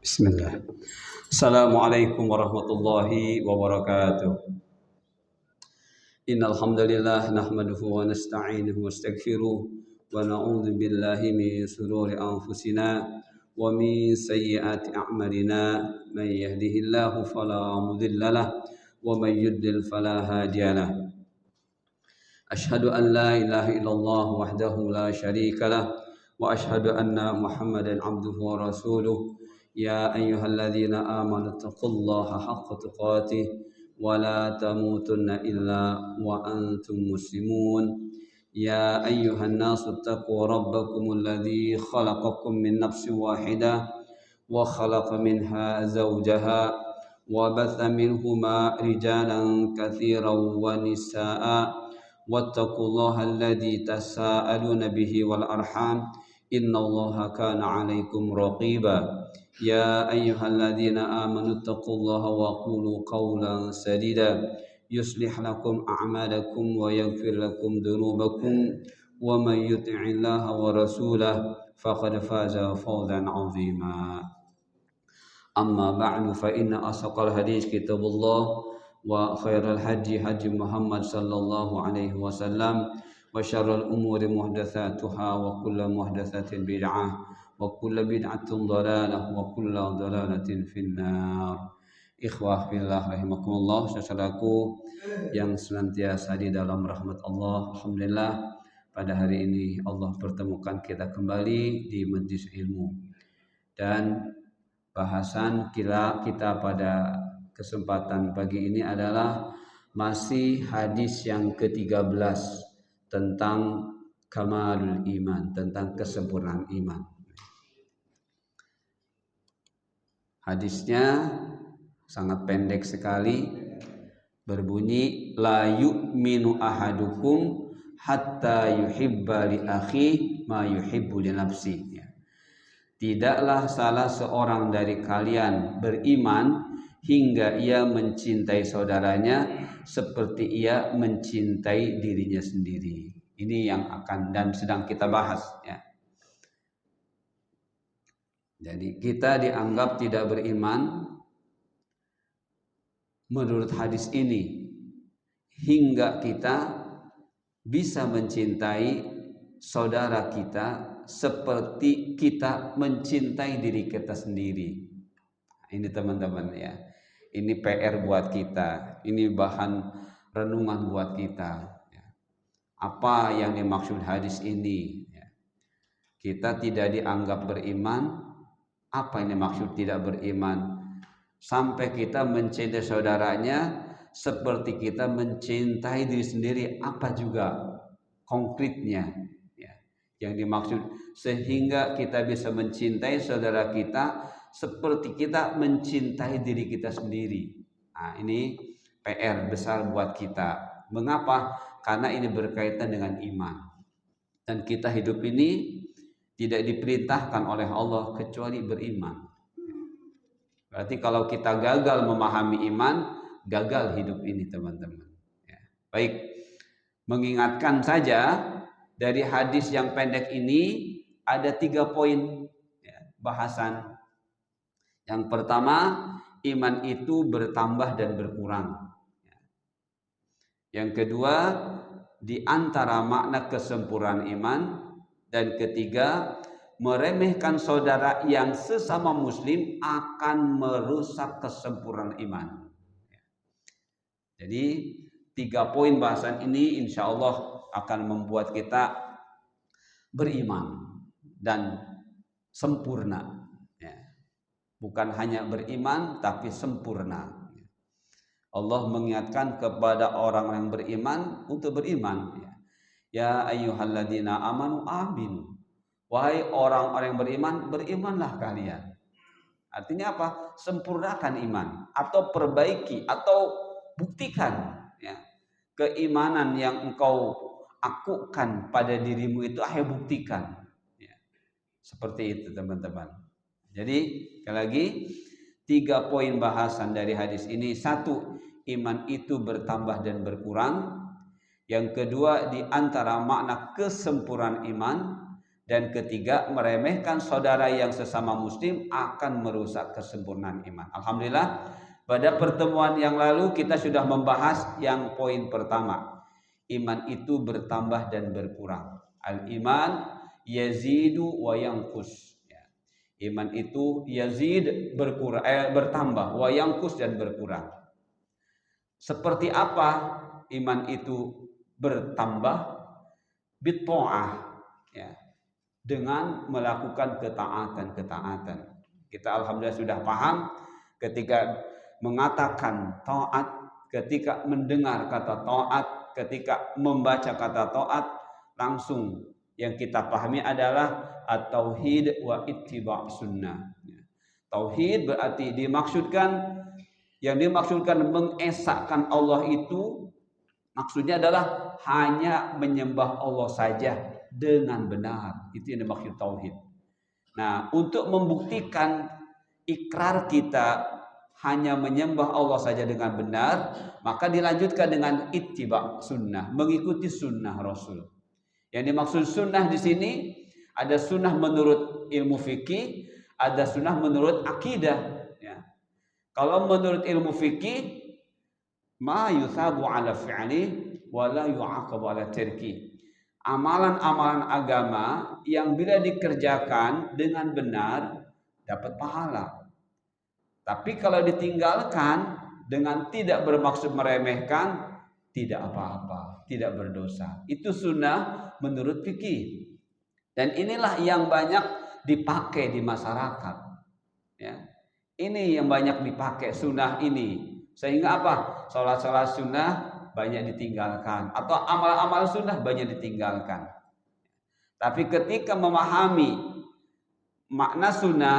Bismillah. Assalamualaikum warahmatullahi wabarakatuh. Innal hamdalillah nahmaduhu wa nasta'inuhu wa nastaghfiruh wa na'udzu billahi min shururi anfusina wa min sayyiati a'malina. May yahdihillahu fala mudilla lahu wa may yudlil fala hadiya lahu. Ashhadu an la ilaha illallah wahdahu la syarika lah wa ashhadu anna Muhammadan abduhu wa rasuluh. يا أيها الذين آمنوا اتقوا الله حق تقاته ولا تموتن إلا وأنتم مسلمون يا أيها الناس اتقوا ربكم الذي خلقكم من نفس واحدة وخلق منها زوجها وبث منهما رجالا كثيرا ونساء واتقوا الله الذي تساءلون به والأرحام إن الله كان عليكم رقيبا يا أيها الذين آمنوا اتقوا الله وقولوا قولا سديدا يصلح لكم أعمالكم ويغفر لكم ذنوبكم ومن يطع الله ورسوله فقد فاز فوزا عظيما أما بعد فإن أصدق الحديث كتاب الله وخير الهدي هدي محمد صلى الله عليه وسلم وشر الأمور محدثاتها وكل محدثة بدعة وكل بدعة ضلالة وكل ضلالة في النار. Ikhwah fillah rahimakumullah, saudaraku yang senantiasa di dalam rahmat Allah. Alhamdulillah pada hari ini Allah pertemukan kita kembali di Majlis Ilmu, dan bahasan kita pada kesempatan pagi ini adalah masih hadis yang ke-13 tentang kamalul iman, tentang kesempurnaan iman. Hadisnya sangat pendek sekali, berbunyi la yu'minu ahadukum hatta yuhibba li akhi ma yuhibbu li nafsi. Tidaklah salah seorang dari kalian beriman hingga ia mencintai saudaranya seperti ia mencintai dirinya sendiri. Ini yang akan dan sedang kita bahas, ya. Jadi kita dianggap tidak beriman menurut hadis ini hingga kita bisa mencintai saudara kita seperti kita mencintai diri kita sendiri. Ini teman-teman, ya. Ini PR buat kita. Ini bahan renungan buat kita. Apa yang dimaksud hadis ini? Kita tidak dianggap beriman. Apa yang dimaksud tidak beriman? Sampai kita mencintai saudaranya seperti kita mencintai diri sendiri. Apa juga konkretnya, ya, yang dimaksud sehingga kita bisa mencintai saudara kita seperti kita mencintai diri kita sendiri. Nah, ini PR besar buat kita. Mengapa? Karena ini berkaitan dengan iman. Dan kita hidup ini tidak diperintahkan oleh Allah kecuali beriman. Berarti kalau kita gagal memahami iman, gagal hidup ini, teman-teman. Ya. Baik, mengingatkan saja dari hadis yang pendek ini ada 3 poin, ya, bahasan. Yang pertama, iman itu bertambah dan berkurang. Yang kedua, di antara makna kesempurnaan iman. Dan ketiga, meremehkan saudara yang sesama muslim akan merusak kesempurnaan iman. Jadi 3 poin bahasan ini insya Allah akan membuat kita beriman dan sempurna. Bukan hanya beriman tapi sempurna. Allah mengingatkan kepada orang yang beriman untuk beriman. Ya ayyuhalladzina amanu aminu. Wahai orang-orang yang beriman, berimanlah kalian. Artinya apa? Sempurnakan iman atau perbaiki atau buktikan, ya. Keimanan yang engkau akukan pada dirimu itu ayo buktikan, ya. Seperti itu, teman-teman. Jadi sekali lagi 3 poin bahasan dari hadis ini. 1, iman itu bertambah dan berkurang. Yang kedua, di antara makna kesempurnaan iman. Dan ketiga, meremehkan saudara yang sesama muslim akan merusak kesempurnaan iman. Alhamdulillah, pada pertemuan yang lalu kita sudah membahas yang poin pertama. Iman itu bertambah dan berkurang. Al-iman yazidu wa yanqus. Iman itu yazid bertambah, wa yanqus dan berkurang. Seperti apa iman itu bertambah? Bitta'ah, ya, dengan melakukan ketaatan-ketaatan. Kita alhamdulillah sudah paham ketika mengatakan taat, ketika mendengar kata taat, ketika membaca kata taat, langsung yang kita pahami adalah at-tauhid wa ittiba' sunnah. Tauhid berarti yang dimaksudkan mengesahkan Allah itu maksudnya adalah hanya menyembah Allah saja dengan benar. Itu yang dimaksud tauhid. Nah, untuk membuktikan ikrar kita hanya menyembah Allah saja dengan benar, maka dilanjutkan dengan ittiba sunnah, mengikuti sunnah Rasul. Yang dimaksud sunnah di sini ada sunnah menurut ilmu fikih, ada sunnah menurut akidah. Ya. Kalau menurut ilmu fikih, ma yusabu ala fi'li wa la yu'aqabu ala tarki. Amalan-amalan agama yang bila dikerjakan dengan benar dapat pahala. Tapi kalau ditinggalkan dengan tidak bermaksud meremehkan, tidak apa-apa, tidak berdosa. Itu sunnah menurut fikih. Dan inilah yang banyak dipakai di masyarakat. Ya. Ini yang banyak dipakai sunnah ini. Sehingga apa? Salat-salat sunnah banyak ditinggalkan. Atau amal-amal sunnah banyak ditinggalkan. Tapi ketika memahami makna sunnah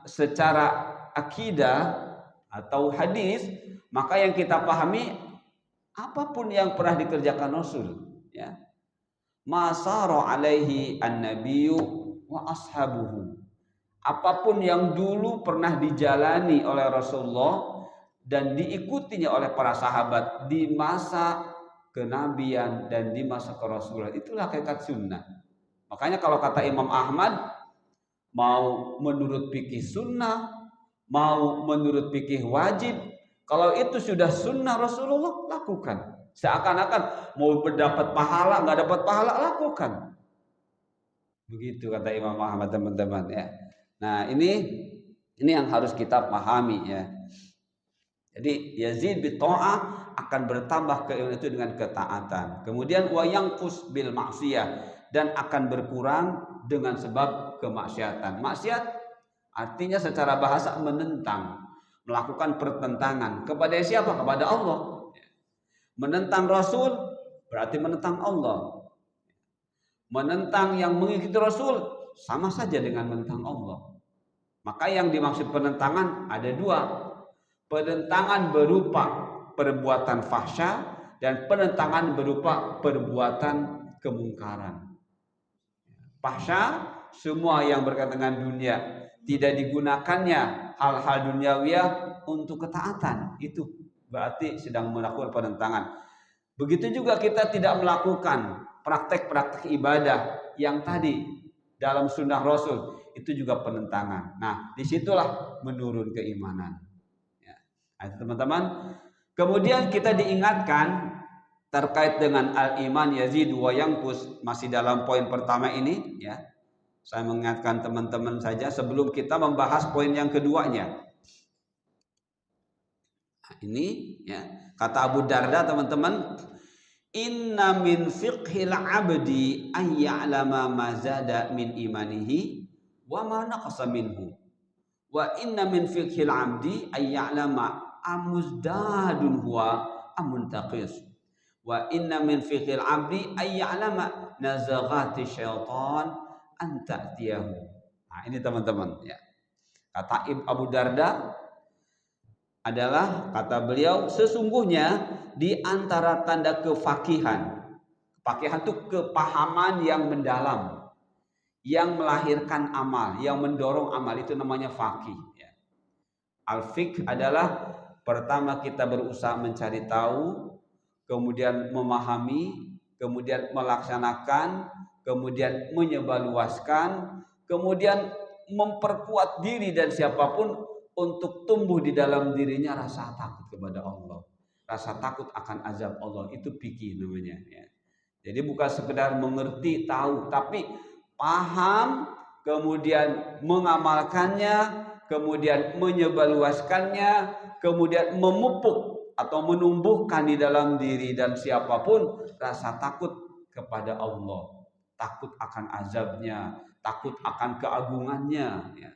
secara akidah atau hadis, maka yang kita pahami apapun yang pernah dikerjakan Rasul, ya. Masara alaihi an-nabiyyu wa ashabuhu. Apapun yang dulu pernah dijalani oleh Rasulullah dan diikutinya oleh para sahabat di masa kenabian dan di masa kerasulan, itulah hakikat sunnah. Makanya kalau kata Imam Ahmad, mau menurut fikih sunnah, mau menurut fikih wajib, kalau itu sudah sunnah Rasulullah, lakukan. Seakan-akan mau mendapat pahala, nggak dapat pahala, lakukan. Begitu kata Imam Ahmad, teman-teman, ya. Nah, ini yang harus kita pahami, ya. Jadi yazid bitta'ah akan bertambah keimanan itu dengan ketaatan. Kemudian wa yanqus bil maksiyah, dan akan berkurang dengan sebab kemaksiatan. Maksiat artinya secara bahasa menentang, melakukan pertentangan kepada siapa? Kepada Allah. Menentang Rasul berarti menentang Allah. Menentang yang mengikuti Rasul sama saja dengan menentang Allah. Maka yang dimaksud penentangan ada dua. Penentangan berupa perbuatan fahsya dan penentangan berupa perbuatan kemungkaran. Fahsya, semua yang berkaitan dengan dunia, tidak digunakannya hal-hal duniawiyah untuk ketaatan, itu berarti sedang melakukan penentangan. Begitu juga kita tidak melakukan praktek-praktek ibadah yang tadi dalam sunnah Rasul, itu juga penentangan. Nah, disitulah menurun keimanan. Teman-teman, kemudian kita diingatkan terkait dengan al-iman yazid wa yanqus, masih dalam poin pertama ini, ya. Saya mengingatkan teman-teman saja sebelum kita membahas poin yang keduanya. Nah, ini, ya, kata Abu Darda, teman-teman, inna min fiqhil abdi an ya'lama ma zada min imanihi wa ma naqasa minhu. Wa inna min fiqhil abdi an ya'lama amuzdadun huwa amuntaqis. Wa inna min fiqhil abdi ay ya'lama nazaghati syaitan an ta'tiyahu. Nah, ini teman-teman, ya. Kata Abu Darda adalah, kata beliau, sesungguhnya di antara tanda kefakihan itu kepahaman yang mendalam, yang melahirkan amal, yang mendorong amal, itu namanya faqih, ya. Al-fiqh adalah pertama kita berusaha mencari tahu, kemudian memahami, kemudian melaksanakan, kemudian menyebarluaskan, kemudian memperkuat diri dan siapapun untuk tumbuh di dalam dirinya rasa takut kepada Allah, rasa takut akan azab Allah. Itu fikih namanya ya. Jadi bukan sekedar mengerti, tahu, tapi paham, kemudian mengamalkannya, kemudian menyebarluaskannya, kemudian memupuk atau menumbuhkan di dalam diri dan siapapun rasa takut kepada Allah, takut akan azabnya, takut akan keagungannya, ya.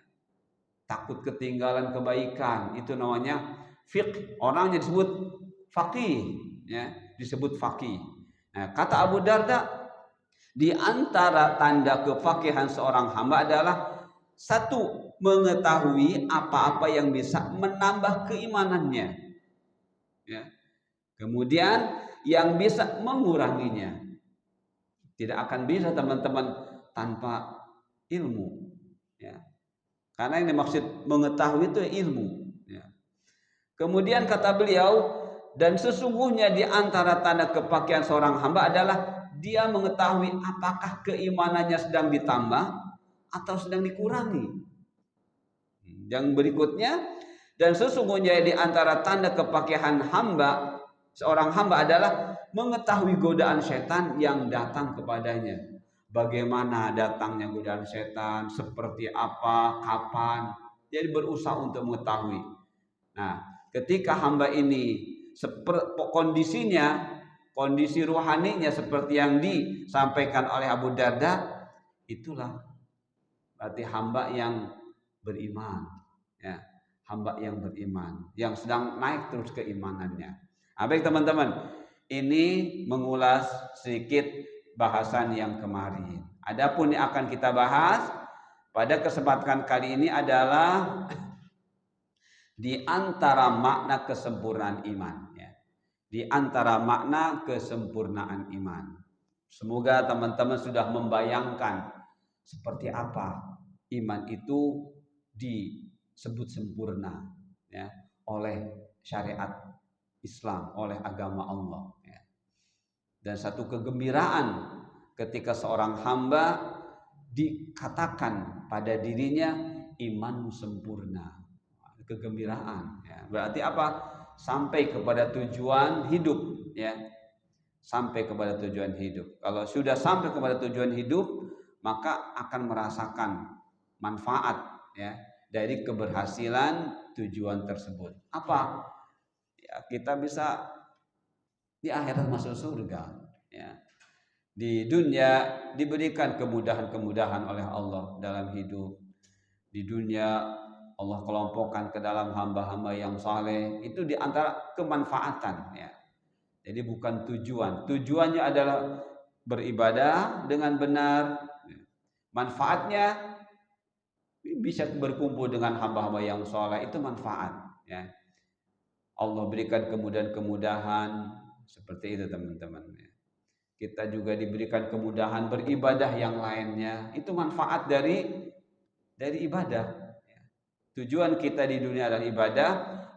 Takut ketinggalan kebaikan. Itu namanya fiqh. Orangnya disebut faqih, ya, disebut faqih. Nah, kata Abu Darda, di antara tanda kefakihan seorang hamba adalah satu, mengetahui apa-apa yang bisa menambah keimanannya, ya. Kemudian yang bisa menguranginya. Tidak akan bisa teman-teman tanpa ilmu, ya. Karena yang dimaksud mengetahui itu ilmu, ya. Kemudian kata beliau, dan sesungguhnya di antara tanda kepakian seorang hamba adalah dia mengetahui apakah keimanannya sedang ditambah atau sedang dikurangi. Yang berikutnya, dan sesungguhnya di antara tanda kepakian hamba, seorang hamba adalah mengetahui godaan setan yang datang kepadanya. Bagaimana datangnya godaan setan, seperti apa, kapan. Jadi berusaha untuk mengetahui. Nah, ketika hamba ini kondisinya, kondisi rohaninya seperti yang disampaikan oleh Abu Darda, itulah berarti hamba yang beriman, ya, hamba yang beriman, yang sedang naik terus keimanannya. Nah, baik teman-teman, ini mengulas sedikit bahasan yang kemarin. Adapun yang akan kita bahas pada kesempatan kali ini adalah di antara makna kesempurnaan iman, ya. Di antara makna kesempurnaan iman. Semoga teman-teman sudah membayangkan seperti apa iman itu disebut sempurna, ya, oleh syariat Islam, oleh agama Allah, ya. Dan satu kegembiraan ketika seorang hamba dikatakan pada dirinya imanmu sempurna. Kegembiraan, ya. Berarti apa? Sampai kepada tujuan hidup, ya. Sampai kepada tujuan hidup. Kalau sudah sampai kepada tujuan hidup, maka akan merasakan manfaat, ya, dari keberhasilan tujuan tersebut. Apa? Ya, kita bisa di akhirat masuk surga, ya. Di dunia diberikan kemudahan-kemudahan oleh Allah dalam hidup. Di dunia Allah kelompokkan ke dalam hamba-hamba yang saleh, itu diantara kemanfaatan, ya. Jadi bukan tujuan. Tujuannya adalah beribadah dengan benar. Manfaatnya bisa berkumpul dengan hamba-hamba yang saleh, itu manfaat, ya. Allah berikan kemudahan-kemudahan seperti itu teman-teman, ya. Kita juga diberikan kemudahan beribadah yang lainnya, itu manfaat dari ibadah. Tujuan kita di dunia adalah ibadah,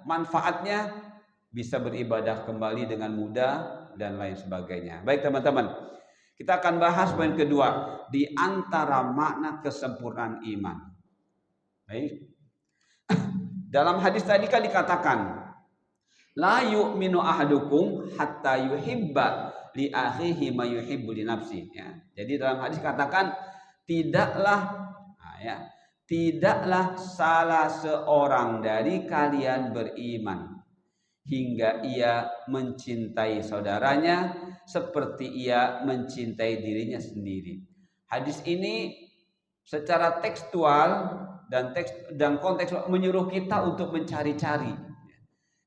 manfaatnya bisa beribadah kembali dengan mudah dan lain sebagainya. Baik teman-teman, kita akan bahas poin kedua di antara makna kesempurnaan iman. Baik. Dalam hadis tadi kan dikatakan, la yu'minu ahadukum hatta yuhibba li akhihi ma yuhibbu li nafsi, ya. Jadi dalam hadis katakan tidaklah, nah, ya, tidaklah salah seorang dari kalian beriman hingga ia mencintai saudaranya seperti ia mencintai dirinya sendiri. Hadis ini secara tekstual dan konteks menyuruh kita untuk mencari-cari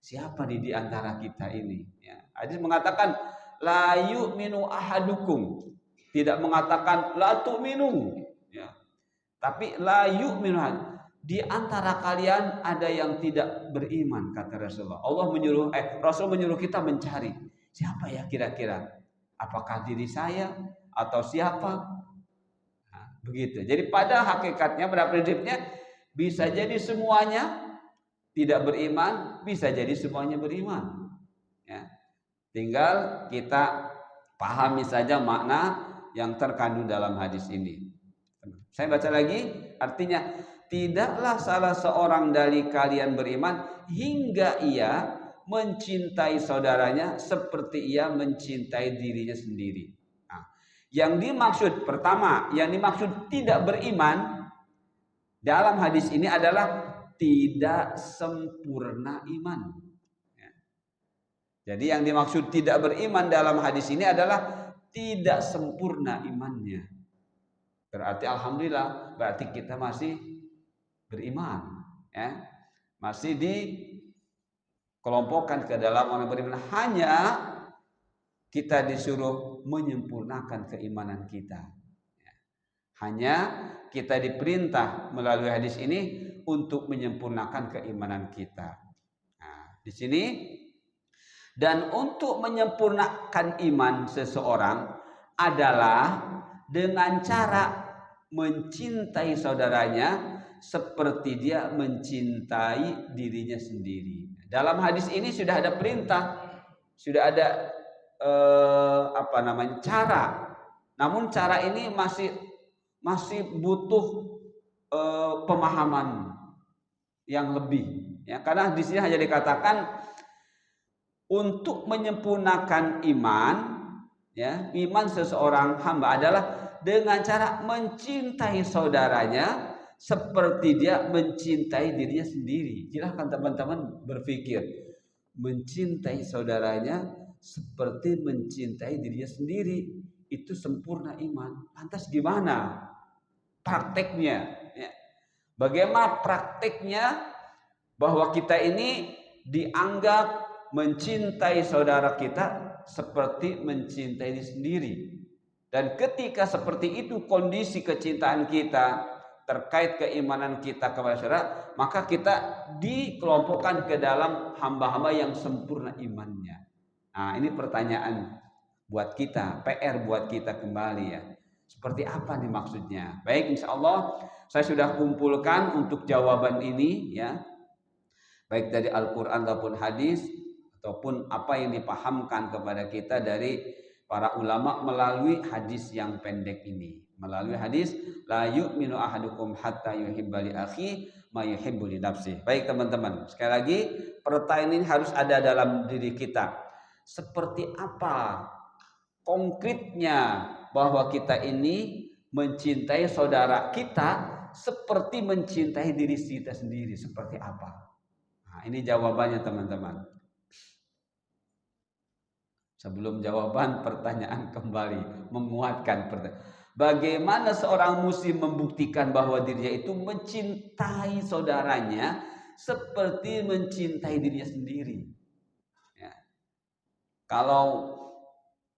siapa di antara kita ini, ya. Hadis mengatakan la yu'minu ahadukum, tidak mengatakan la tu'minu, ya. Tapi la yu'minu, di antara kalian ada yang tidak beriman, kata Rasulullah. Rasul menyuruh kita mencari siapa ya kira-kira, apakah diri saya atau siapa. Nah, begitu. Jadi pada hakikatnya, pada prinsipnya bisa jadi semuanya tidak beriman, bisa jadi semuanya beriman, ya. Tinggal kita pahami saja makna yang terkandung dalam hadis ini. Saya baca lagi, artinya tidaklah salah seorang dari kalian beriman hingga ia mencintai saudaranya seperti ia mencintai dirinya sendiri. Nah, yang dimaksud pertama, yang dimaksud tidak beriman dalam hadis ini adalah tidak sempurna iman. Jadi yang dimaksud tidak beriman dalam hadis ini adalah tidak sempurna imannya. Berarti alhamdulillah, berarti kita masih beriman, ya. Masih dikelompokkan ke dalam orang beriman. Hanya kita disuruh menyempurnakan keimanan kita. Hanya kita diperintah melalui hadis ini untuk menyempurnakan keimanan kita. Nah, di sini dan untuk menyempurnakan iman seseorang adalah dengan cara mencintai saudaranya seperti dia mencintai dirinya sendiri. Dalam hadis ini sudah ada perintah, sudah ada cara. Namun cara ini masih butuh pemahaman yang lebih. Ya, karena di sini hanya dikatakan untuk menyempurnakan iman, ya, iman seseorang hamba adalah dengan cara mencintai saudaranya seperti dia mencintai dirinya sendiri. Silahkan teman-teman berpikir, mencintai saudaranya seperti mencintai dirinya sendiri, itu sempurna iman. Lantas gimana prakteknya? Ya. Bagaimana prakteknya bahwa kita ini dianggap mencintai saudara kita seperti mencintai diri sendiri. Dan ketika seperti itu kondisi kecintaan kita terkait keimanan kita kepada saudara, maka kita dikelompokkan ke dalam hamba-hamba yang sempurna imannya. Nah, ini pertanyaan buat kita, PR buat kita kembali ya. Seperti apa nih maksudnya? Baik, insya Allah saya sudah kumpulkan untuk jawaban ini ya. Baik dari Al-Quran ataupun hadis, ataupun apa yang dipahamkan kepada kita dari para ulama melalui hadis yang pendek ini. Melalui hadis la yu'minu ahadukum hatta yuhibba li akhi ma yuhibbu li nafsihi. Baik teman-teman, sekali lagi pertanyaan ini harus ada dalam diri kita. Seperti apa konkretnya bahwa kita ini mencintai saudara kita seperti mencintai diri kita sendiri, seperti apa? Nah, ini jawabannya teman-teman. Sebelum jawaban, pertanyaan kembali, menguatkan pertanyaan. Bagaimana seorang muslim membuktikan bahwa dirinya itu mencintai saudaranya seperti mencintai dirinya sendiri? Ya. Kalau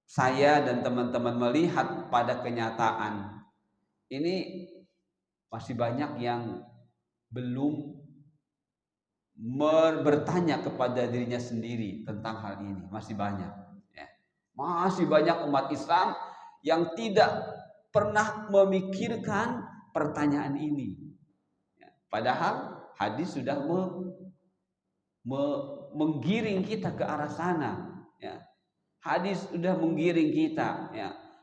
saya dan teman-teman melihat pada kenyataan, ini masih banyak yang belum bertanya kepada dirinya sendiri tentang hal ini. Masih banyak. Masih banyak umat Islam yang tidak pernah memikirkan pertanyaan ini. Padahal hadis sudah menggiring kita ke arah sana. Hadis sudah menggiring kita.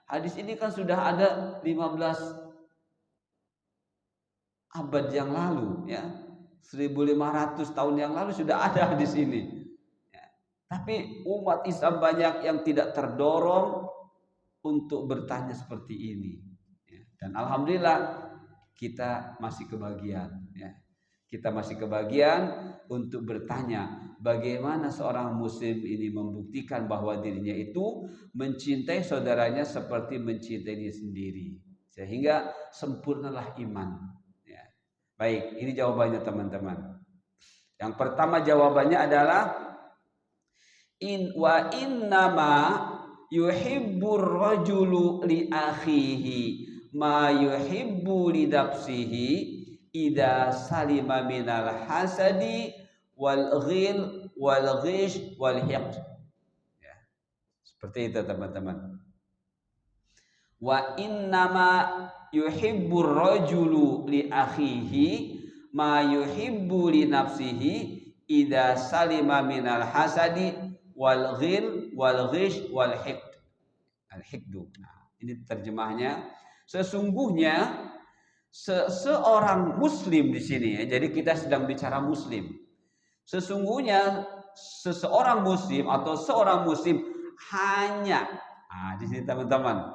Hadis ini kan sudah ada 15 abad yang lalu. 1500 tahun yang lalu sudah ada hadis ini. Tapi umat Islam banyak yang tidak terdorong untuk bertanya seperti ini. Dan alhamdulillah kita masih kebagian. Kita masih kebagian untuk bertanya bagaimana seorang muslim ini membuktikan bahwa dirinya itu mencintai saudaranya seperti mencintai diri sendiri. Sehingga sempurnalah iman. Baik, ini jawabannya teman-teman. Yang pertama jawabannya adalah wa innama yuhibbur rajulu li akhihi ma yuhibbu li nafsihi idza salima minal hasadi wal ghil wal ghish wal hiqd. Seperti itu teman-teman. Wa innama yuhibbur rajulu li akhihi ma yuhibbu li nafsihi idza salima minal hasadi wal ghil wal ghish wal hiqd. Al hiqdu. Nah, Ini terjemahnya. Sesungguhnya seorang muslim di sini ya. Jadi kita sedang bicara muslim. Sesungguhnya seseorang muslim atau seorang muslim hanya, di sini teman-teman,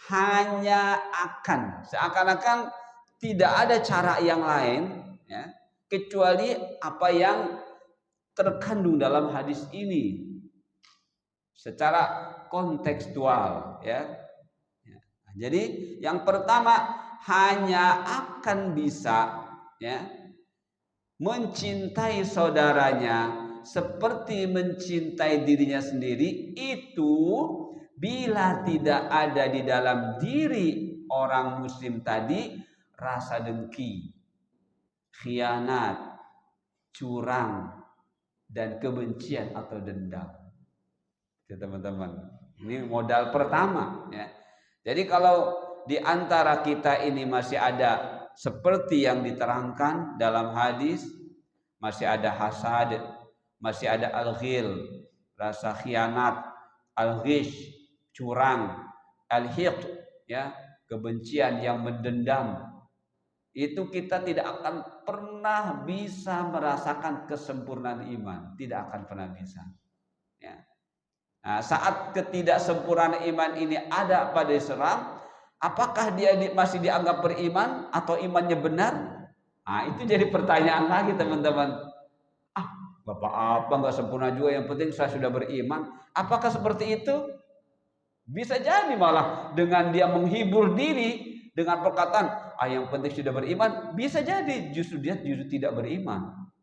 hanya akan, seakan-akan tidak ada cara yang lain ya, kecuali apa yang terkandung dalam hadis ini secara kontekstual ya. Jadi yang pertama, hanya akan bisa ya mencintai saudaranya seperti mencintai dirinya sendiri itu bila tidak ada di dalam diri orang muslim tadi rasa dengki, khianat, curang, dan kebencian atau dendam. Ya, teman-teman, ini modal pertama ya. Jadi kalau di antara kita ini masih ada seperti yang diterangkan dalam hadis, masih ada hasad, masih ada al-ghil, rasa khianat, al-ghish, curang, al-hiqd ya, kebencian yang mendendam, itu kita tidak akan pernah bisa merasakan kesempurnaan iman, tidak akan pernah bisa ya. Nah, saat ketidaksempurnaan iman ini ada pada seseorang, apakah dia masih dianggap beriman atau imannya benar? Nah, itu jadi pertanyaan lagi teman-teman. Bapak apa nggak sempurna juga, yang penting saya sudah beriman. Apakah seperti itu? Bisa jadi malah dengan dia menghibur diri dengan perkataan, yang penting sudah beriman, bisa jadi justru dia tidak beriman.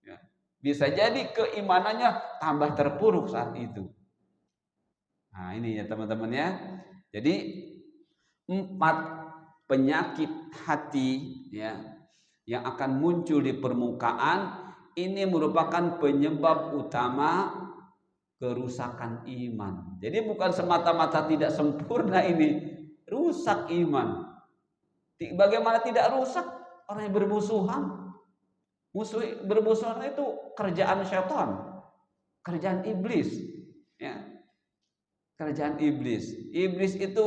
Ya. Bisa jadi keimanannya tambah terpuruk saat itu. Nah ini ya teman-teman ya. Jadi 4 penyakit hati ya yang akan muncul di permukaan ini merupakan penyebab utama kerusakan iman. Jadi bukan semata-mata tidak sempurna ini, rusak iman. Bagaimana tidak rusak? Orang yang bermusuhan. Bermusuhan itu kerjaan syaitan, kerjaan iblis ya. Kerjaan iblis. Iblis itu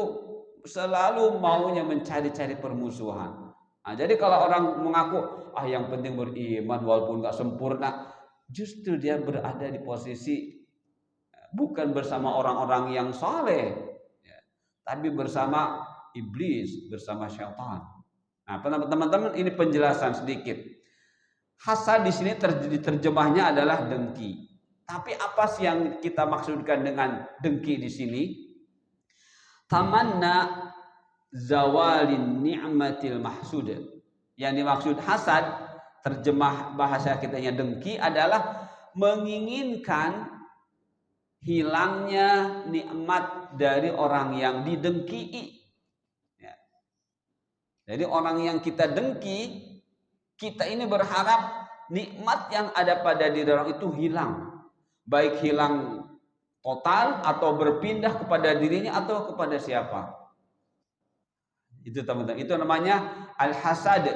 selalu maunya mencari-cari permusuhan. Nah, jadi kalau orang mengaku, yang penting beriman walaupun gak sempurna, justru dia berada di posisi bukan bersama orang-orang yang saleh, ya, tapi bersama iblis, bersama syaitan. Nah, teman-teman, ini penjelasan sedikit. Hasad di sini terjemahnya adalah dengki. Tapi apa sih yang kita maksudkan dengan dengki di sini? Tamanna zawalin ni'matil mahsud. Yang dimaksud hasad, terjemah bahasa kitanya dengki, adalah menginginkan hilangnya nikmat dari orang yang didengki. Ya. Jadi orang yang kita dengki, kita ini berharap nikmat yang ada pada diri orang itu hilang. Baik hilang total atau berpindah kepada dirinya atau kepada siapa. Itu teman-teman, itu namanya al-hasad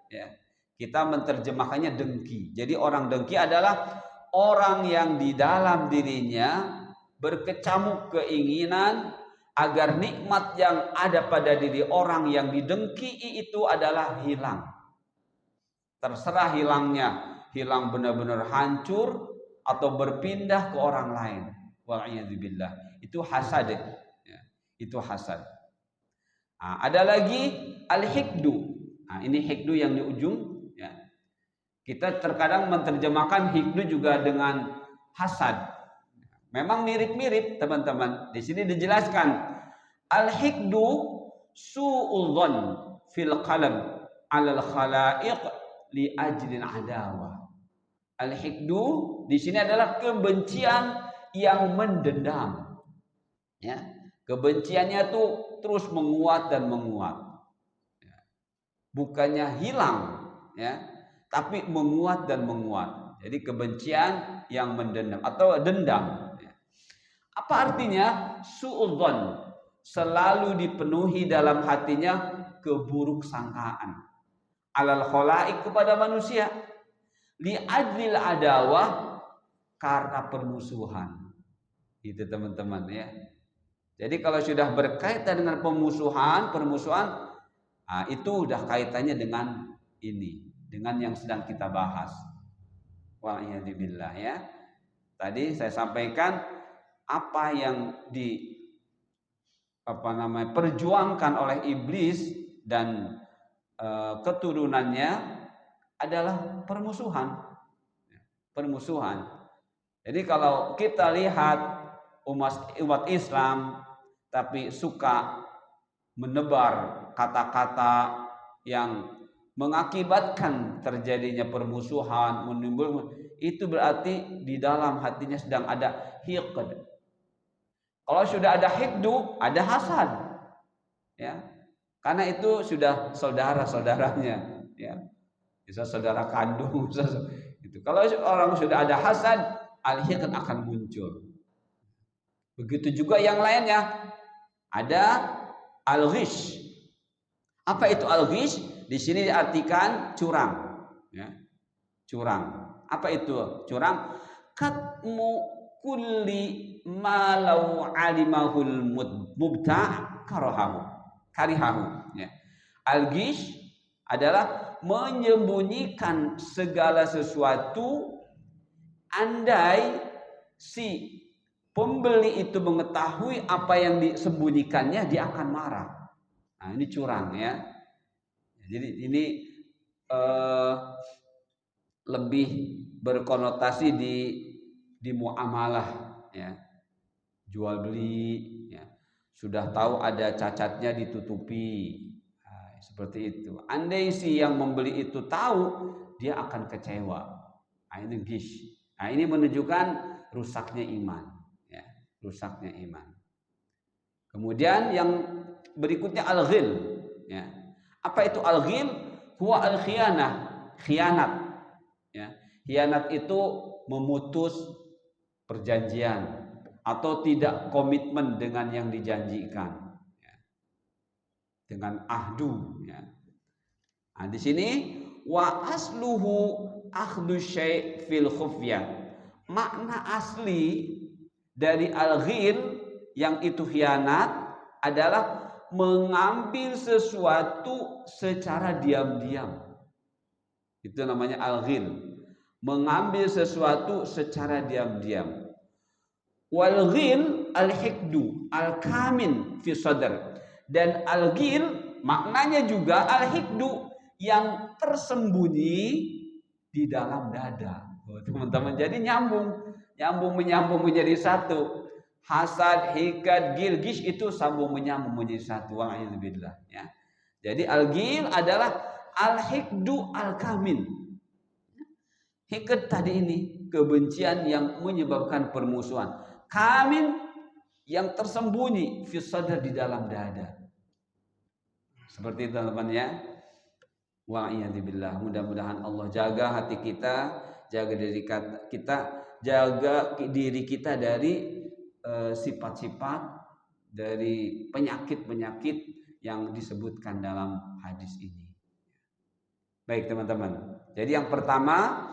ya. Kita menerjemahkannya dengki. Jadi orang dengki adalah orang yang di dalam dirinya berkecamuk keinginan agar nikmat yang ada pada diri orang yang didengki itu adalah hilang. Terserah hilangnya, hilang benar-benar hancur atau berpindah ke orang lain. Wa'iyadzubillah. Itu hasad ya. Itu hasad. Nah, ada lagi al-hikdu. Nah, ini hikdu yang di ujung ya. Kita terkadang menerjemahkan hikdu juga dengan hasad. Memang mirip-mirip teman-teman. Di sini dijelaskan al-hikdu su'udzon fil qalb 'alal khalaiq li ajlil adawah. Al-hikdu di sini adalah kebencian yang mendendam. Ya, kebenciannya tuh terus menguat dan menguat. Ya. Bukannya hilang, ya, tapi menguat dan menguat. Jadi kebencian yang mendendam atau dendam. Ya. Apa artinya? Su'udzon, selalu dipenuhi dalam hatinya keburuk sangkaan. Alal khalaik, kepada manusia. Li ajlil adawah, karena permusuhan. Itu teman-teman ya. Jadi kalau sudah berkaitan dengan permusuhan, itu udah kaitannya dengan ini, dengan yang sedang kita bahas. Wa'iyadzubillah ya. Tadi saya sampaikan apa yang perjuangkan oleh iblis dan keturunannya adalah permusuhan. Jadi kalau kita lihat umat Islam tapi suka menebar kata-kata yang mengakibatkan terjadinya permusuhan, itu berarti di dalam hatinya sedang ada hiqd. Kalau sudah ada hikdu, ada hasad, ya. Karena itu sudah saudara-saudaranya, ya. Bisa saudara kandung, bisa gitu. Kalau orang sudah ada hasad, al-hiqd akan muncul. Begitu juga yang lainnya. Ada al-ghish. Apa itu al-ghish? Di sini diartikan curang, ya. Curang. Apa itu curang? Katmu kulli ma law alimahul mubta' karihahu, ya. Al-ghish adalah menyembunyikan segala sesuatu andai si pembeli itu mengetahui apa yang disembunyikannya, dia akan marah. Nah, ini curang, ya. Jadi ini lebih berkonotasi di muamalah, ya. Jual beli, ya. Sudah tahu ada cacatnya ditutupi. Nah, seperti itu. Andai si yang membeli itu tahu, dia akan kecewa. Nah, ini gish. Nah, ini menunjukkan rusaknya iman, ya. Rusaknya iman. Kemudian yang berikutnya al-ghil, ya. Apa itu al-ghil? Huwa al-khiyanah, khianat, ya. Khianat itu memutus perjanjian atau tidak komitmen dengan yang dijanjikan, ya. Dengan ahdu, ya. Nah, di sini wa asluhu akhdhu syai' fil khufyah. Makna asli dari al-ghil yang itu khianat adalah mengambil sesuatu secara diam-diam. Itu namanya al-ghil. Mengambil sesuatu secara diam-diam. Wal ghil al-hikdu al-kamin fi sadr. Dan al-ghil maknanya juga al-hikdu yang tersembunyi di dalam dada. Teman-teman, jadi menyambung menjadi satu. Hasad, hikad, gil, gish itu sambung menyambung menjadi satu. Wa'idzubillah, ya. Jadi al-ghil adalah al-hikdu al-kamin. Hikad tadi ini kebencian yang menyebabkan permusuhan. Kamin yang tersembunyi fi sadr, di dalam dada. Seperti itu, teman-teman, ya. Wa'idzubillah. Mudah-mudahan Allah jaga hati kita, jaga diri kita, jaga diri kita dari sifat-sifat, dari penyakit-penyakit yang disebutkan dalam hadis ini. Baik, teman-teman. Jadi yang pertama,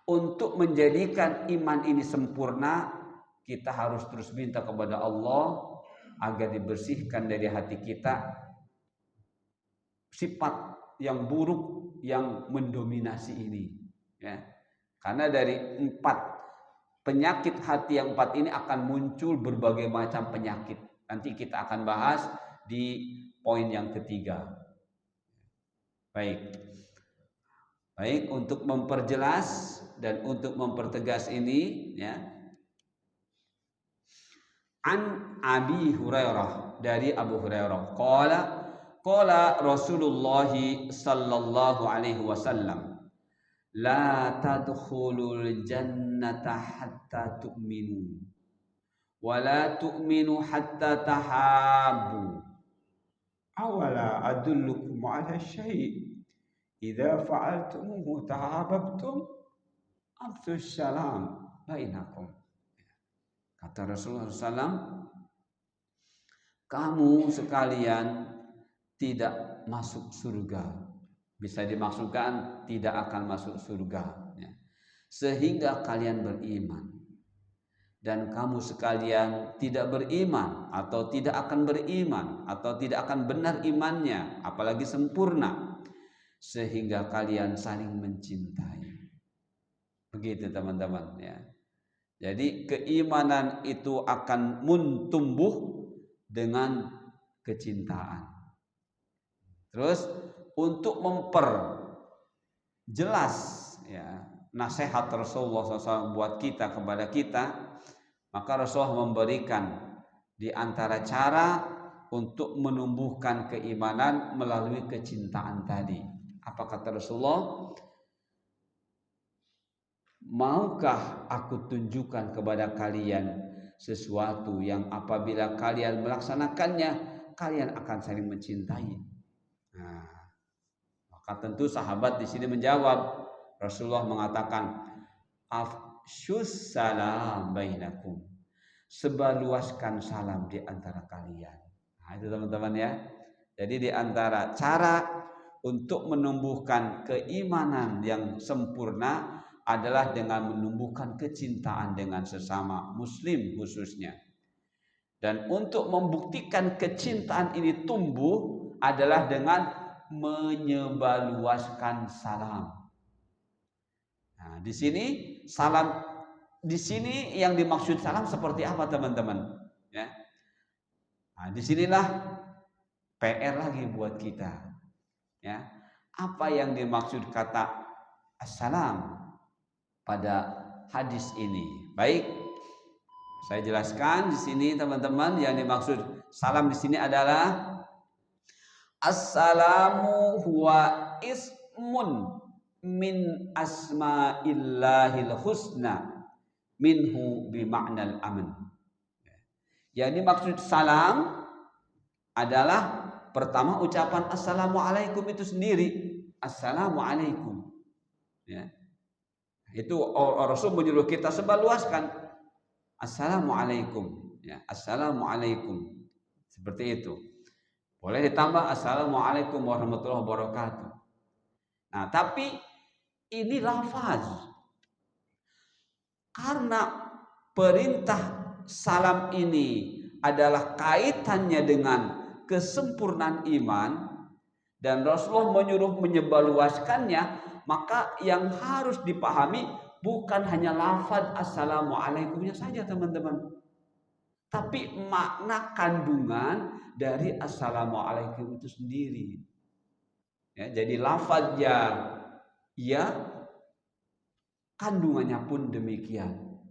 untuk menjadikan iman ini sempurna, kita harus terus minta kepada Allah agar dibersihkan dari hati kita sifat yang buruk yang mendominasi ini, ya. Karena dari 4 penyakit hati yang 4 ini akan muncul berbagai macam penyakit. Nanti kita akan bahas di poin yang ketiga. Baik, untuk memperjelas dan untuk mempertegas ini, ya. An Abi Hurairah, dari Abu Hurairah, qala Rasulullah sallallahu alaihi wasallam, la tadkhulul jannata hatta tu'minu wa la tu'minu hatta tahabbu. Awala adullukum ala syai' idza fa'altumuhu tahabbtum afshus salam bainakum. Kata Rasulullah SAW, kamu sekalian tidak masuk surga. Bisa dimaksudkan tidak akan masuk surga, ya, sehingga kalian beriman. dan kamu sekalian tidak beriman atau tidak akan beriman atau tidak akan benar imannya, apalagi sempurna, sehingga kalian saling mencintai. Begitu teman-teman ya. Jadi keimanan itu akan tumbuh dengan kecintaan. Terus untuk memperjelas ya nasihat Rasulullah SAW buat kita kepada kita, maka Rasulullah memberikan di antara cara untuk menumbuhkan keimanan melalui kecintaan tadi. Apa kata Rasulullah? Maukah aku tunjukkan kepada kalian sesuatu yang apabila kalian melaksanakannya, kalian akan saling mencintai? Nah, maka tentu sahabat di sini menjawab. Rasulullah mengatakan, afsyus salam bainakum, sebarluaskan salam di antara kalian. Nah, itu teman-teman ya. Jadi di antara cara untuk menumbuhkan keimanan yang sempurna adalah dengan menumbuhkan kecintaan dengan sesama muslim khususnya. Dan untuk membuktikan kecintaan ini tumbuh adalah dengan menyebarluaskan salam. Nah, di sini salam, di sini yang dimaksud salam seperti apa teman-teman? Ya. Nah, disinilah PR lagi buat kita. Ya, apa yang dimaksud kata assalam pada hadis ini? Baik, saya jelaskan di sini teman-teman, yang dimaksud salam di sini adalah assalamu huwa ismun min asma'illahil husna minhu bima'nal aman. Yang dimaksud salam adalah pertama ucapan assalamualaikum itu sendiri. Assalamualaikum. Ya. Itu Rasul menyuruh kita sebarluaskan assalamualaikum. Ya, assalamualaikum. Seperti itu. Boleh ditambah assalamualaikum warahmatullahi wabarakatuh. Nah, tapi ini lafaz. Karena perintah salam ini adalah kaitannya dengan kesempurnaan iman dan Rasulullah menyuruh menyebarluaskannya, maka yang harus dipahami bukan hanya lafaz assalamualaikumnya saja teman-teman, tapi makna kandungan dari assalamualaikum itu sendiri. Ya, jadi lafaznya ya, kandungannya pun demikian.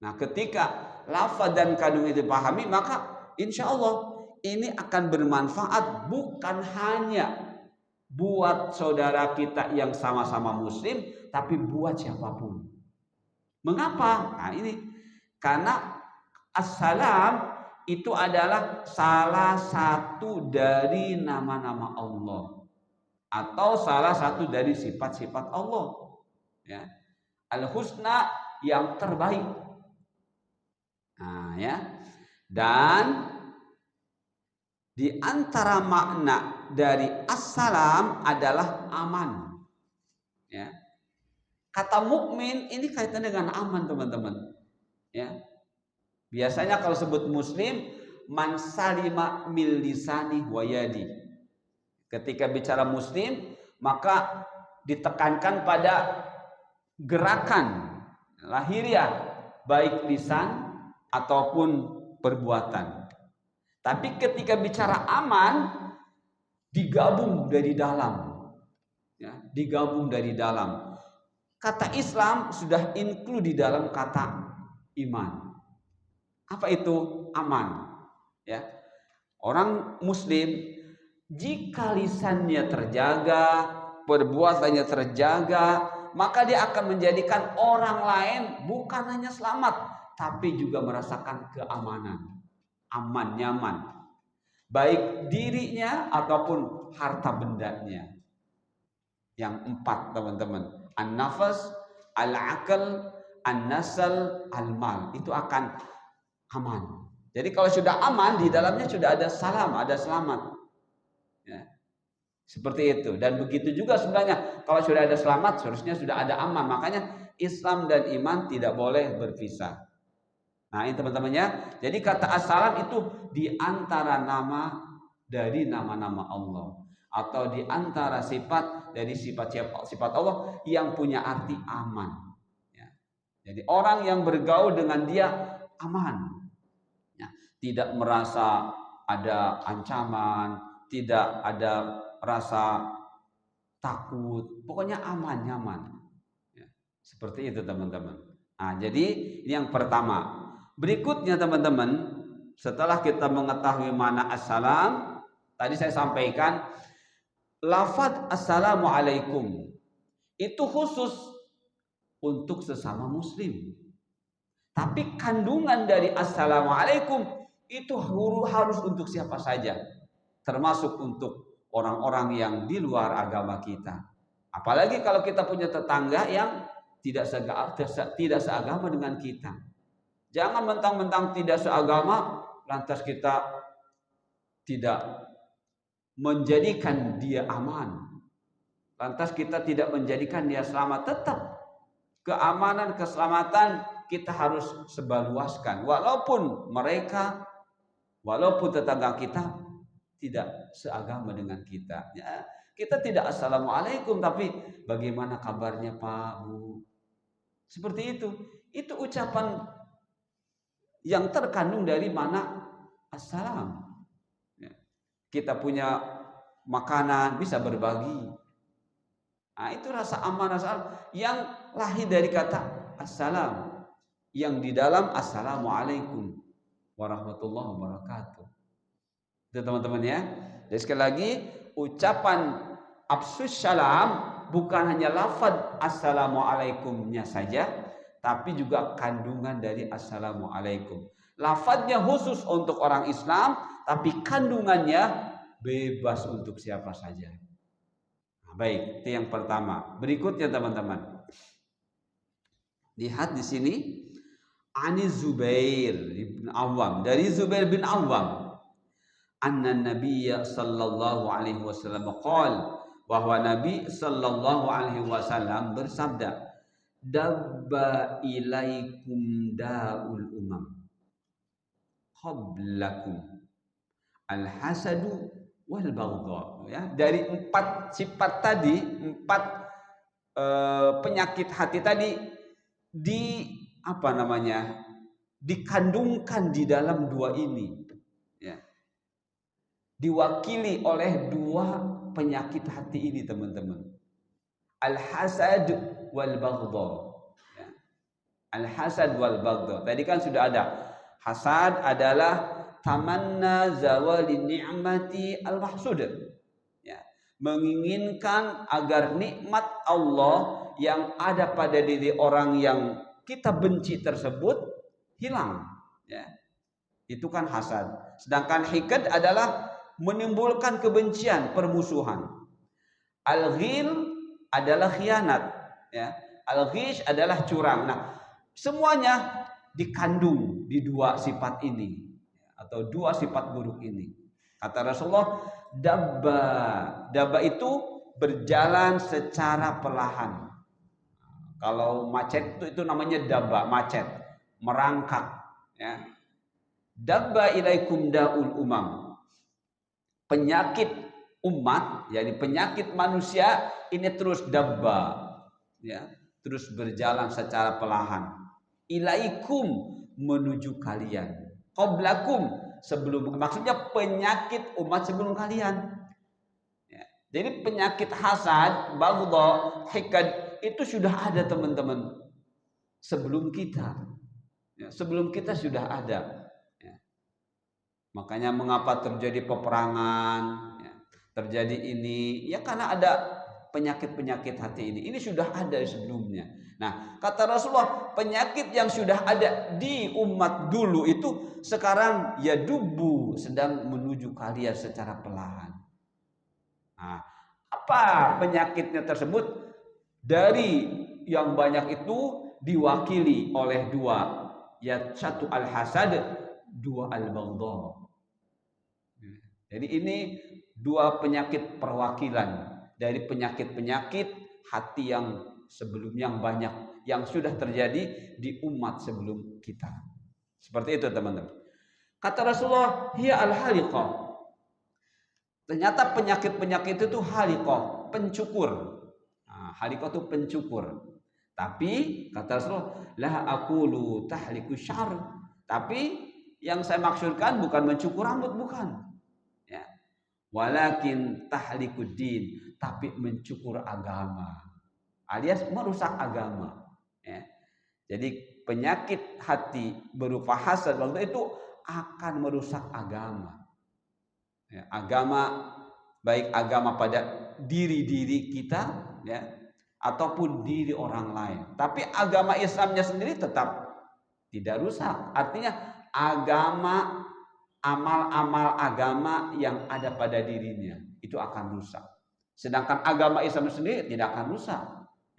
Nah, ketika lafaz dan kandungan itu dipahami, maka insya Allah ini akan bermanfaat bukan hanya buat saudara kita yang sama-sama muslim, tapi buat siapapun. Mengapa? Nah, ini karena assalam itu adalah salah satu dari nama-nama Allah atau salah satu dari sifat-sifat Allah. Ya. Al-husna yang terbaik. Nah, ya. Dan di antara makna dari assalam adalah aman. Ya. Kata mukmin ini kaitannya dengan aman, teman-teman. Ya. Biasanya kalau sebut muslim, man salima mil lisani wa yadi. Ketika bicara muslim, maka ditekankan pada gerakan lahiriah, baik lisan ataupun perbuatan. Tapi ketika bicara aman, digabung dari dalam. Ya, digabung dari dalam. Kata Islam sudah include di dalam kata iman. Apa itu aman? Ya. Orang muslim jika lisannya terjaga, perbuatannya terjaga, maka dia akan menjadikan orang lain bukan hanya selamat, tapi juga merasakan keamanan. Aman, nyaman. Baik dirinya ataupun harta bendanya. Yang empat, teman-teman. An-nafas, al-aql, an-nasal, al-mal. Itu akan aman. Jadi kalau sudah aman, di dalamnya sudah ada salam, ada selamat. Ya. Seperti itu. Dan begitu juga sebenarnya, kalau sudah ada selamat, seharusnya sudah ada aman. Makanya Islam dan iman tidak boleh berpisah. Nah, ini teman-temannya. Jadi kata assalam itu di antara nama dari nama-nama Allah, atau di antara sifat dari sifat Allah yang punya arti aman. Ya. Jadi orang yang bergaul dengan dia aman, ya. Tidak merasa ada ancaman, tidak ada rasa takut, pokoknya aman, nyaman. Ya. Seperti itu teman-teman. Nah, jadi ini yang pertama. Berikutnya teman-teman, setelah kita mengetahui mana assalam, tadi saya sampaikan lafaz assalamualaikum itu khusus untuk sesama muslim. Tapi kandungan dari assalamualaikum itu harus untuk siapa saja, termasuk untuk orang-orang yang di luar agama kita. Apalagi kalau kita punya tetangga yang tidak seagama dengan kita. Jangan mentang-mentang tidak seagama, lantas kita tidak menjadikan dia aman. Lantas kita tidak menjadikan dia selamat. Tetap keamanan, keselamatan kita harus sebarluaskan. Walaupun tetangga kita tidak seagama dengan kita. Ya, kita tidak assalamualaikum, tapi bagaimana kabarnya Pak, Bu? Seperti itu. Itu ucapan yang terkandung dari mana assalam. Ya. Kita punya makanan bisa berbagi. Nah, itu rasa aman, rasa yang lahir dari kata assalam, yang di dalam assalamualaikum warahmatullahi wabarakatuh. Itu teman-teman ya. Jadi sekali lagi, ucapan afsus salam bukan hanya lafaz assalamualaikumnya saja, tapi juga kandungan dari assalamualaikum. Lafadznya khusus untuk orang Islam, tapi kandungannya bebas untuk siapa saja. Nah, baik, itu yang pertama. Berikutnya teman-teman, lihat di sini, Ani Zubair bin Awam, dari Zubair bin Awam, anna Nabiyya sallallahu alaihi wasallam qala, bahwa Nabi sallallahu alaihi wasallam bersabda, dabba ilaikum daul umam qablakum al-hasadu wal baghdha. Ya, dari 4 sifat tadi, 4 penyakit hati tadi dikandungkan di dalam 2 ini, ya. Diwakili oleh 2 penyakit hati ini teman-teman. Al-hasad wal baghdha. Ya. Al-hasad wal baghdha. Tadi kan sudah ada. Hasad adalah tamanna zawali ni'mati al-mahsud. Ya. Menginginkan agar nikmat Allah yang ada pada diri orang yang kita benci tersebut hilang. Ya. Itu kan hasad. Sedangkan hikad adalah menimbulkan kebencian, permusuhan. Al-ghil adalah khianat, ya. Al-ghish adalah curang. Nah, semuanya dikandung di 2 sifat ini, atau 2 sifat buruk ini. Kata Rasulullah, dabba itu berjalan secara perlahan. Kalau macet itu namanya dabba, macet, merangkak, ya. Dabba ilaikum daul umam. Penyakit umat, yakni penyakit manusia ini terus dabba, ya, terus berjalan secara perlahan. Ilaikum, menuju kalian. Qablakum, sebelum, maksudnya penyakit umat sebelum kalian. Ya. Jadi penyakit hasad, baghdha, hikad itu sudah ada teman-teman sebelum kita. Ya, sebelum kita sudah ada. Ya. Makanya mengapa terjadi peperangan, ya, terjadi ini, ya karena ada penyakit-penyakit hati ini. Ini sudah ada sebelumnya. Nah, kata Rasulullah, penyakit yang sudah ada di umat dulu itu sekarang ya dubu, sedang menuju kalian secara perlahan. Nah, apa penyakitnya tersebut? Dari yang banyak itu diwakili oleh 2, ya, 1 al-hasad, 2 al-baghdha. Jadi ini 2 penyakit perwakilan dari penyakit-penyakit hati yang sebelumnya, yang banyak, yang sudah terjadi di umat sebelum kita. Seperti itu teman-teman. Kata Rasulullah, hiya al-haliqah. Ternyata penyakit-penyakit itu haliqah, pencukur. Nah, haliqah itu pencukur. Tapi kata Rasulullah, la aqulu tahliku syar. Tapi yang saya maksudkan bukan mencukur rambut, bukan. Ya. Walakin tahlikuddin, tapi mencukur agama. Alias merusak agama. Ya. Jadi penyakit hati berupa hasad waktu itu akan merusak agama. Ya, agama, baik agama pada diri kita, ya, ataupun diri orang lain. Tapi agama Islamnya sendiri tetap tidak rusak. Artinya agama, amal-amal agama yang ada pada dirinya itu akan rusak. Sedangkan agama Islam sendiri tidak akan rusak.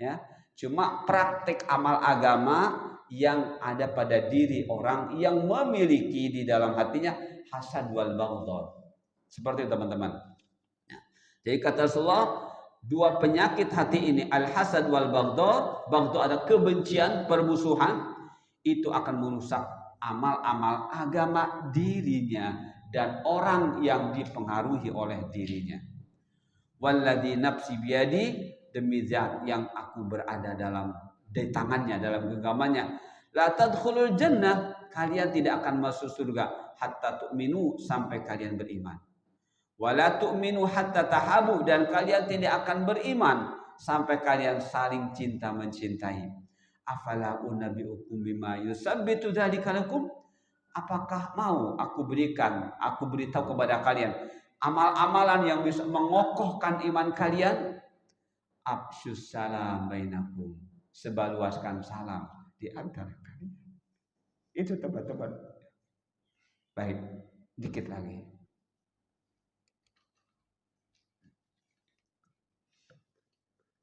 Ya, cuma praktik amal agama yang ada pada diri orang yang memiliki di dalam hatinya hasad wal baghdad. Seperti itu teman-teman. Ya. Jadi kata Rasulullah, dua penyakit hati ini, al-hasad wal baghdad, baghdad ada kebencian, permusuhan, itu akan merusak amal-amal agama dirinya dan orang yang dipengaruhi oleh dirinya. Walladzi nafsi biyadi, demi zat yang aku berada di tangannya, dalam genggamannya, la tadkhulul jannah, kalian tidak akan masuk surga hatta tu'minu, sampai kalian beriman. Wala tu'minu hatta tahabu, dan kalian tidak akan beriman sampai kalian saling cinta mencintai. Afala unabbiukum bima yusabbitu dzalika lakum, apakah mau aku beritahu kepada kalian amal-amalan yang bisa mengokohkan iman kalian? Afsyus salam bainakum, sebarluaskan salam di antara kalian. Itu teman-teman. Baik, dikit lagi.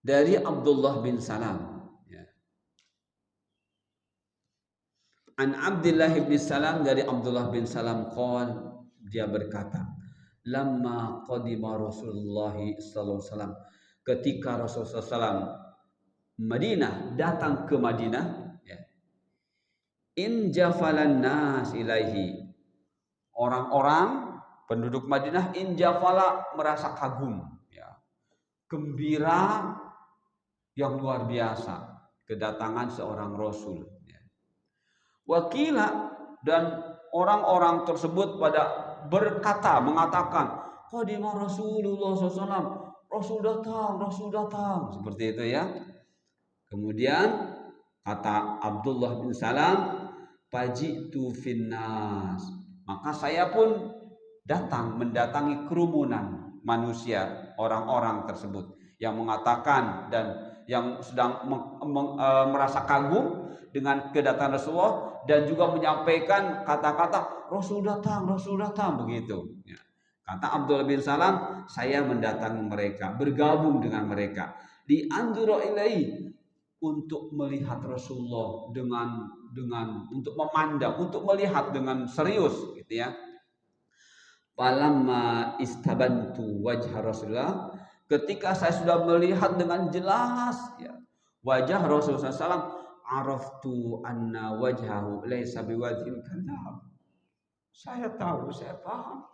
Dari Abdullah bin Salam, ya. An Abdullah bin Salam, dari Abdullah bin Salam qol, dia berkata, lamma qadima Rasulullah sallallahu alaihi wasallam, ketika Rasulullah sallallahu Madinah, datang ke Madinah, ya. In jafalan nas ilaihi, orang-orang penduduk Madinah in jafala, merasa kagum, ya. Gembira yang luar biasa kedatangan seorang Rasul. Wakila, dan orang-orang tersebut pada mengatakan, qadima Rasulullah SAW, Rasul datang, seperti itu ya. Kemudian kata Abdullah bin Salam, faji'tu finnas, maka saya pun mendatangi kerumunan manusia, orang-orang tersebut yang mengatakan dan yang sedang merasa kagum dengan kedatangan Rasulullah, dan juga menyampaikan kata-kata Rasul datang begitu. Ya. Kata Abdullah bin Salam, saya mendatangi mereka, bergabung dengan mereka, di anzura ilaihi, untuk melihat Rasulullah untuk memandang, untuk melihat dengan serius, gitu ya. Falamma istabantu wajah Rasulullah, ketika saya sudah melihat dengan jelas, ya, wajah Rasulullah SAW, araftu anna wajhahu laysa biwajhin kadzab. Saya paham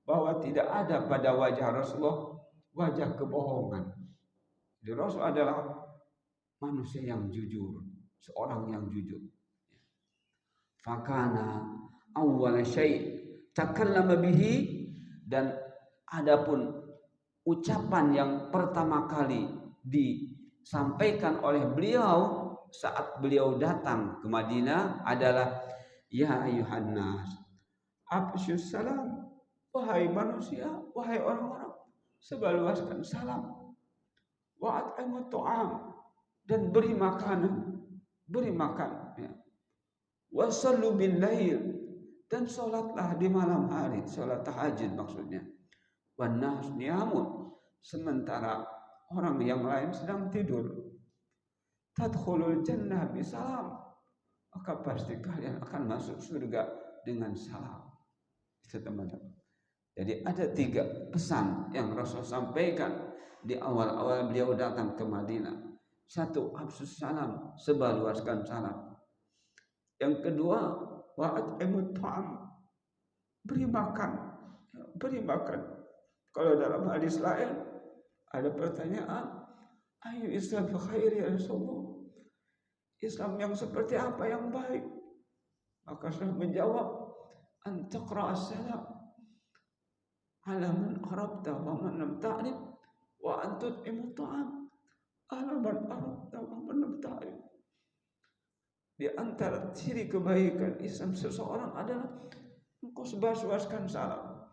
bahwa tidak ada pada wajah Rasulullah wajah kebohongan. Jadi Rasul adalah manusia yang jujur, seorang yang jujur. Fakana awwal syai' takallama bihi, dan adapun ucapan yang pertama kali disampaikan oleh beliau saat beliau datang ke Madinah adalah, ya ayuhan nas, afsyus salam, wahai manusia, wahai orang-orang, sebarluaskan salam, wa at'imut ta'am, dan beri makan, ya. Wasallu bil lail, dan sholatlah di malam hari, sholat tahajud maksudnya. Wan nas niyamun, sementara orang yang lain sedang tidur. Tadkhulul jannah bisalam, maka pasti kalian akan masuk surga dengan salam. Itu teman-teman. Jadi ada 3 pesan yang Rasul sampaikan di awal-awal beliau datang ke Madinah. 1, afsus salam, sebarluaskan salam. Yang kedua, wa at'imut ta'am, beri makan, beri makan. Kalau dalam hadis lain ada pertanyaan, ayu Islam fi khair ya Rasulullah, Islam yang seperti apa yang baik? Maka saya menjawab, an taqra as-salam ala man arabta wa man lam ta'rif wa an tut'imut ta'am ala man arabta wa man lam ta'rif. Di antara ciri kebaikan Islam seseorang adalah engkau sebar-sebarkan salam,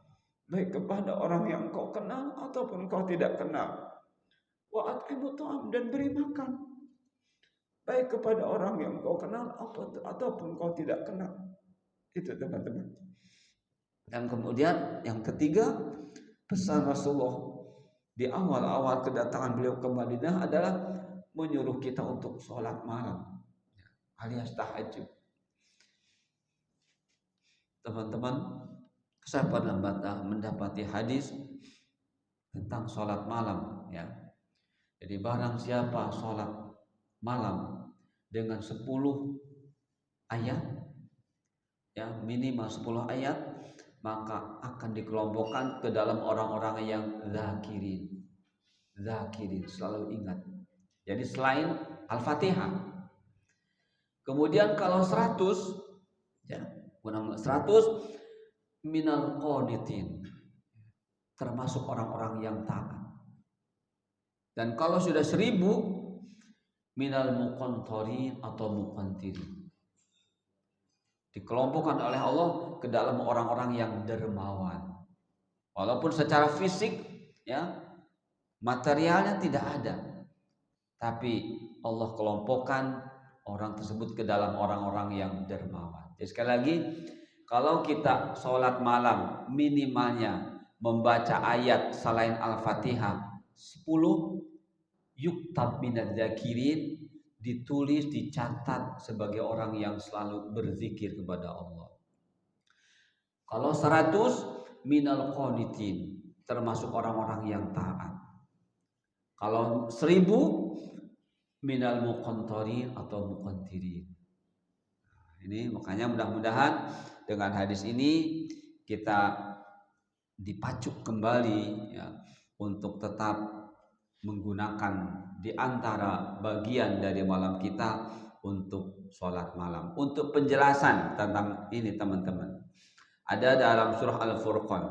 baik kepada orang yang kau kenal ataupun kau tidak kenal. Wa at'imut ta'am, dan beri makan, baik kepada orang yang kau kenal ataupun kau tidak kenal. Itu teman-teman. Dan kemudian yang ketiga, pesan Rasulullah di awal-awal kedatangan beliau ke Madinah adalah menyuruh kita untuk sholat malam alias tahajud. Teman-teman, saya pernah mendapati hadis tentang sholat malam, ya. Jadi barang siapa sholat malam dengan 10 ayat, ya minimal 10 ayat, maka akan dikelompokkan ke dalam orang-orang yang zakirin. Zakirin, selalu ingat. Jadi selain Al-Fatihah. Kemudian kalau 100, ya, 100 minal qanitin, termasuk orang-orang yang taat. Dan kalau sudah 1000 minal muqantarin atau muqantirin, dikelompokkan oleh Allah ke dalam orang-orang yang dermawan. Walaupun secara fisik, ya, materialnya tidak ada, tapi Allah kelompokkan orang tersebut ke dalam orang-orang yang dermawan. Jadi sekali lagi, kalau kita sholat malam minimalnya membaca ayat selain Al-Fatihah 10, yuktab minadz zakirin, ditulis, dicatat sebagai orang yang selalu berzikir kepada Allah. Kalau 100 minal qanitin, termasuk orang-orang yang taat. Kalau 1000 minal muqantarin atau muqantirin. Ini makanya mudah-mudahan dengan hadis ini kita dipacu kembali, ya, untuk tetap menggunakan di antara bagian dari malam kita untuk sholat malam. Untuk penjelasan tentang ini teman-teman, ada dalam surah Al-Furqan.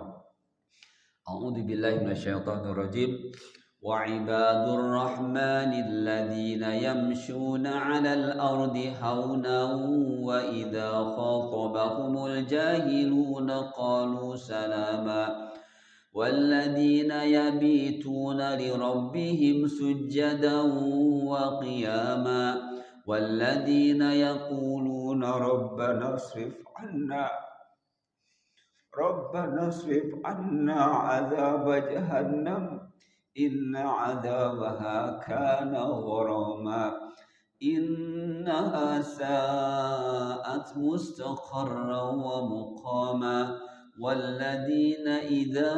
A'udzubillahi minasyaitonirrajim. Wa ibadur rahmanil ladzina yamshuna 'alal ardi haunan wa idza khatabahumul jahiluna qalu salama. والذين يبيتون لربهم سجدا وقياما والذين يقولون ربنا اصرف عنا عذاب جهنم إن عذابها كان غراما إنها ساءت مستقرا ومقاما والذين إذا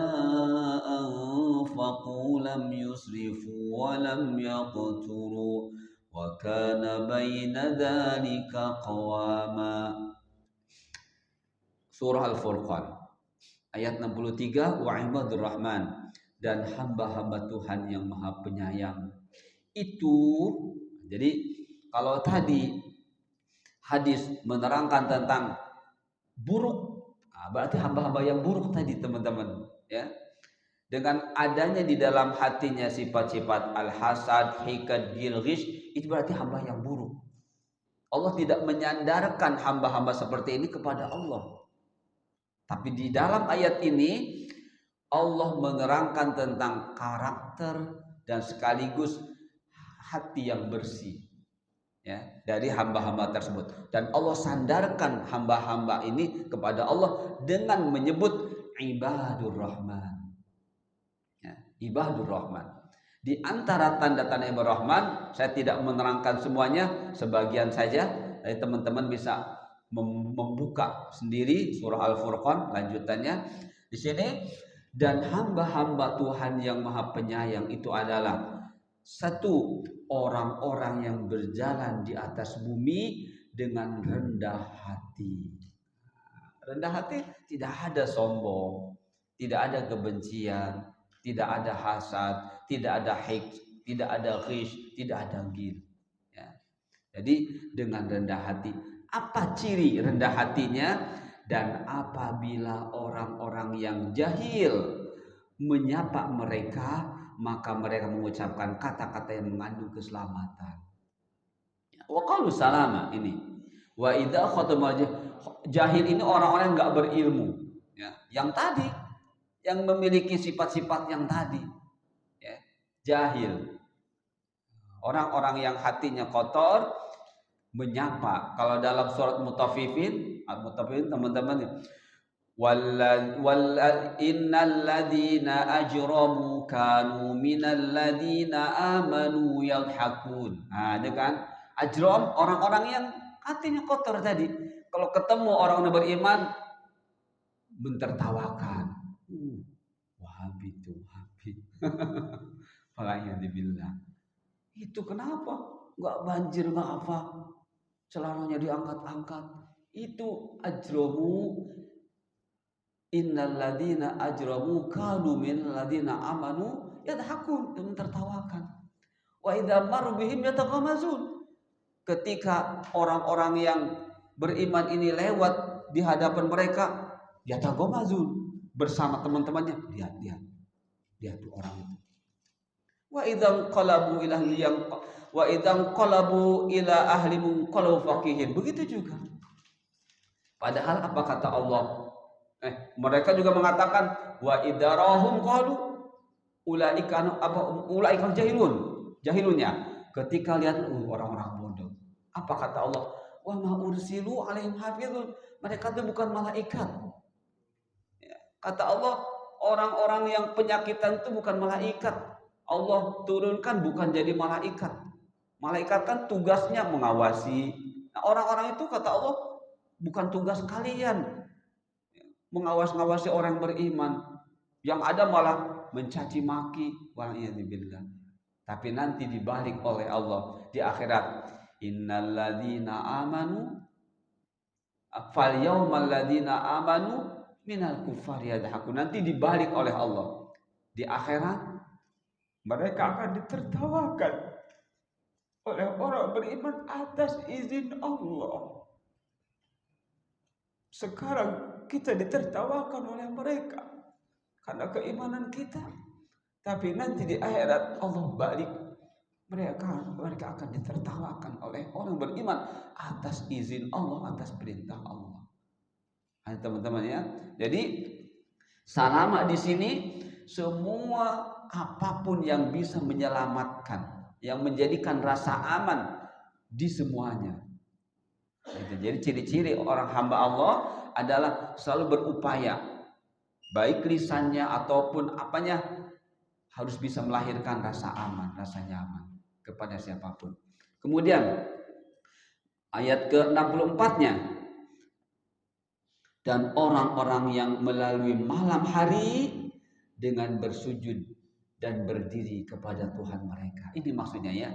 أنفقوا لم يسرفوا ولم يقتروا وكان بين ذلك قواما. Surah Al-Furqan ayat 63, wa ibadur rahman, dan hamba-hamba Tuhan yang maha penyayang. Itu jadi kalau tadi hadis menerangkan tentang buruk, berarti hamba-hamba yang buruk tadi teman-teman, ya. Dengan adanya di dalam hatinya sifat-sifat al-hasad, hikad, gilghish, itu berarti hamba yang buruk. Allah tidak menyandarkan hamba-hamba seperti ini kepada Allah. Tapi di dalam ayat ini Allah menerangkan tentang karakter dan sekaligus hati yang bersih, ya, dari hamba-hamba tersebut. Dan Allah sandarkan hamba-hamba ini kepada Allah dengan menyebut ibadur rahman, ya, ibadur rahman. Di antara tanda-tanda ibadur rahman, saya tidak menerangkan semuanya, sebagian saja. Jadi teman-teman bisa membuka sendiri surah Al-Furqan lanjutannya di sini. Dan hamba-hamba Tuhan yang maha penyayang itu adalah satu, orang-orang yang berjalan di atas bumi dengan rendah hati. Rendah hati tidak ada sombong, tidak ada kebencian, tidak ada hasad, tidak ada hikd, tidak ada ghish, tidak ada ghil. Ya. Jadi dengan rendah hati. Apa ciri rendah hatinya? Dan apabila orang-orang yang jahil menyapa mereka, maka mereka mengucapkan kata-kata yang mengandung keselamatan. Wa qalu salama ini. Wa idza khatamul jahil ini orang-orang yang enggak berilmu, ya. Yang tadi yang memiliki sifat-sifat yang tadi, ya. Jahil. Orang-orang yang hatinya kotor menyapa. Kalau dalam surat Mutaffifin, Al-Mutaffifin teman-teman, innal ladzina ajramu kanu minal ladzina amanu yadhakun. Nah, itu kan ajram, orang-orang yang hatinya kotor tadi. Kalau ketemu orang yang beriman mentertawakan. Wahabi itu Wahabi. Falanya dibilang. Itu kenapa? Enggak banjir, enggak apa. Celananya diangkat-angkat. Itu ajramu. Innal ladzina ajramu kanu minal ladzina amanu yadhakun, mentertawakan. Wa idza maru bihim yataghamazun. Ketika orang-orang yang beriman ini lewat di hadapan mereka, yataghamazun, bersama teman-temannya, lihat tuh orang itu. Wa idza qalabu ila yang wa idza qalabu ila ahli munqalabu faqihin. Begitu juga. Padahal apa kata Allah? Mereka juga mengatakan wa idarahum qalu ulaika jahilunnya. Ketika lihat orang-orang bodoh, apa kata Allah? Wa ma ursilu alaihim hafizun. Mereka itu bukan malaikat. Ya. Kata Allah, orang-orang yang penyakitan itu bukan malaikat. Allah turunkan bukan jadi malaikat. Malaikat kan tugasnya mengawasi. Nah, orang-orang itu kata Allah bukan tugas kalian mengawas-ngawasi orang beriman, yang ada malah mencaci maki, waliyadzubillah. Tapi nanti dibalik oleh Allah di akhirat, innal ladzina amanu fal yaumal ladzina amanu minal kuffari yadhakun. Nanti dibalik oleh Allah di akhirat, mereka akan ditertawakan oleh orang beriman atas izin Allah. Sekarang kita ditertawakan oleh mereka karena keimanan kita, tapi nanti di akhirat Allah balik, mereka akan ditertawakan oleh orang beriman atas izin Allah, atas perintah Allah. Nah, teman-teman ya. Jadi salama di sini semua apapun yang bisa menyelamatkan, yang menjadikan rasa aman di semuanya. Jadi ciri-ciri orang hamba Allah adalah selalu berupaya, baik lisannya ataupun apanya, harus bisa melahirkan rasa aman, rasa nyaman kepada siapapun. Kemudian ayat ke-64-nya, dan orang-orang yang melalui malam hari dengan bersujud dan berdiri kepada Tuhan mereka. Ini maksudnya ya.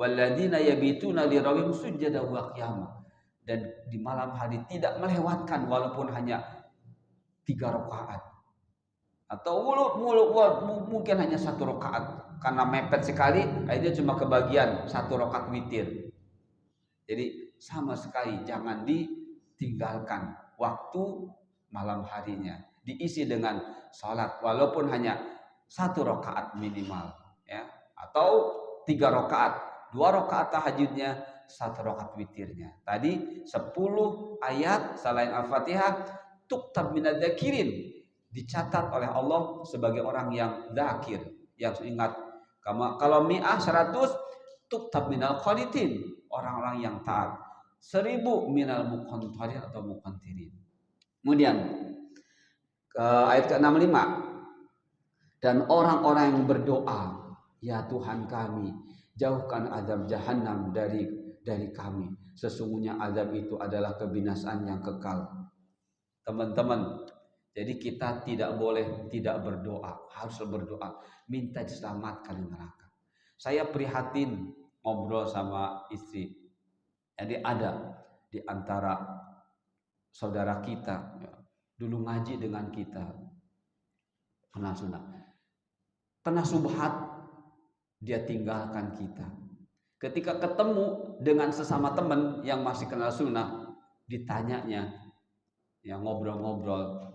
Walladzina yabituna lirabbihim sujada wa qiyama. Dan di malam hari tidak melewatkan walaupun hanya 3 rakaat. Atau mungkin hanya 1 rakaat. Karena mepet sekali, akhirnya cuma kebagian 1 rakaat witir. Jadi sama sekali jangan ditinggalkan waktu malam harinya. Diisi dengan salat walaupun hanya 1 rakaat minimal. Ya. Atau 3 rakaat. 2 rakaat tahajudnya, 1 rakaat witirnya. Tadi 10 ayat selain Al-Fatihah tuktab minadzakirin, dicatat oleh Allah sebagai orang yang zakir, yang ingat. Kalau mi'ah 100 tuktab minal qanitin, orang-orang yang taat. 1000 minal muqantirin atau muqantirin. Kemudian ayat ke-65, dan orang-orang yang berdoa, ya Tuhan kami, jauhkan azab jahanam dari kami. Sesungguhnya azab itu adalah kebinasaan yang kekal. Teman-teman, jadi kita tidak boleh tidak berdoa, harus berdoa, minta diselamatkan dari neraka. Saya prihatin ngobrol sama istri. Jadi ada di antara saudara kita, ya, dulu ngaji dengan kita, kenal sunnah, kena subhat, dia tinggalkan kita. Ketika ketemu dengan sesama teman yang masih kenal sunnah, ditanyanya, ya ngobrol-ngobrol,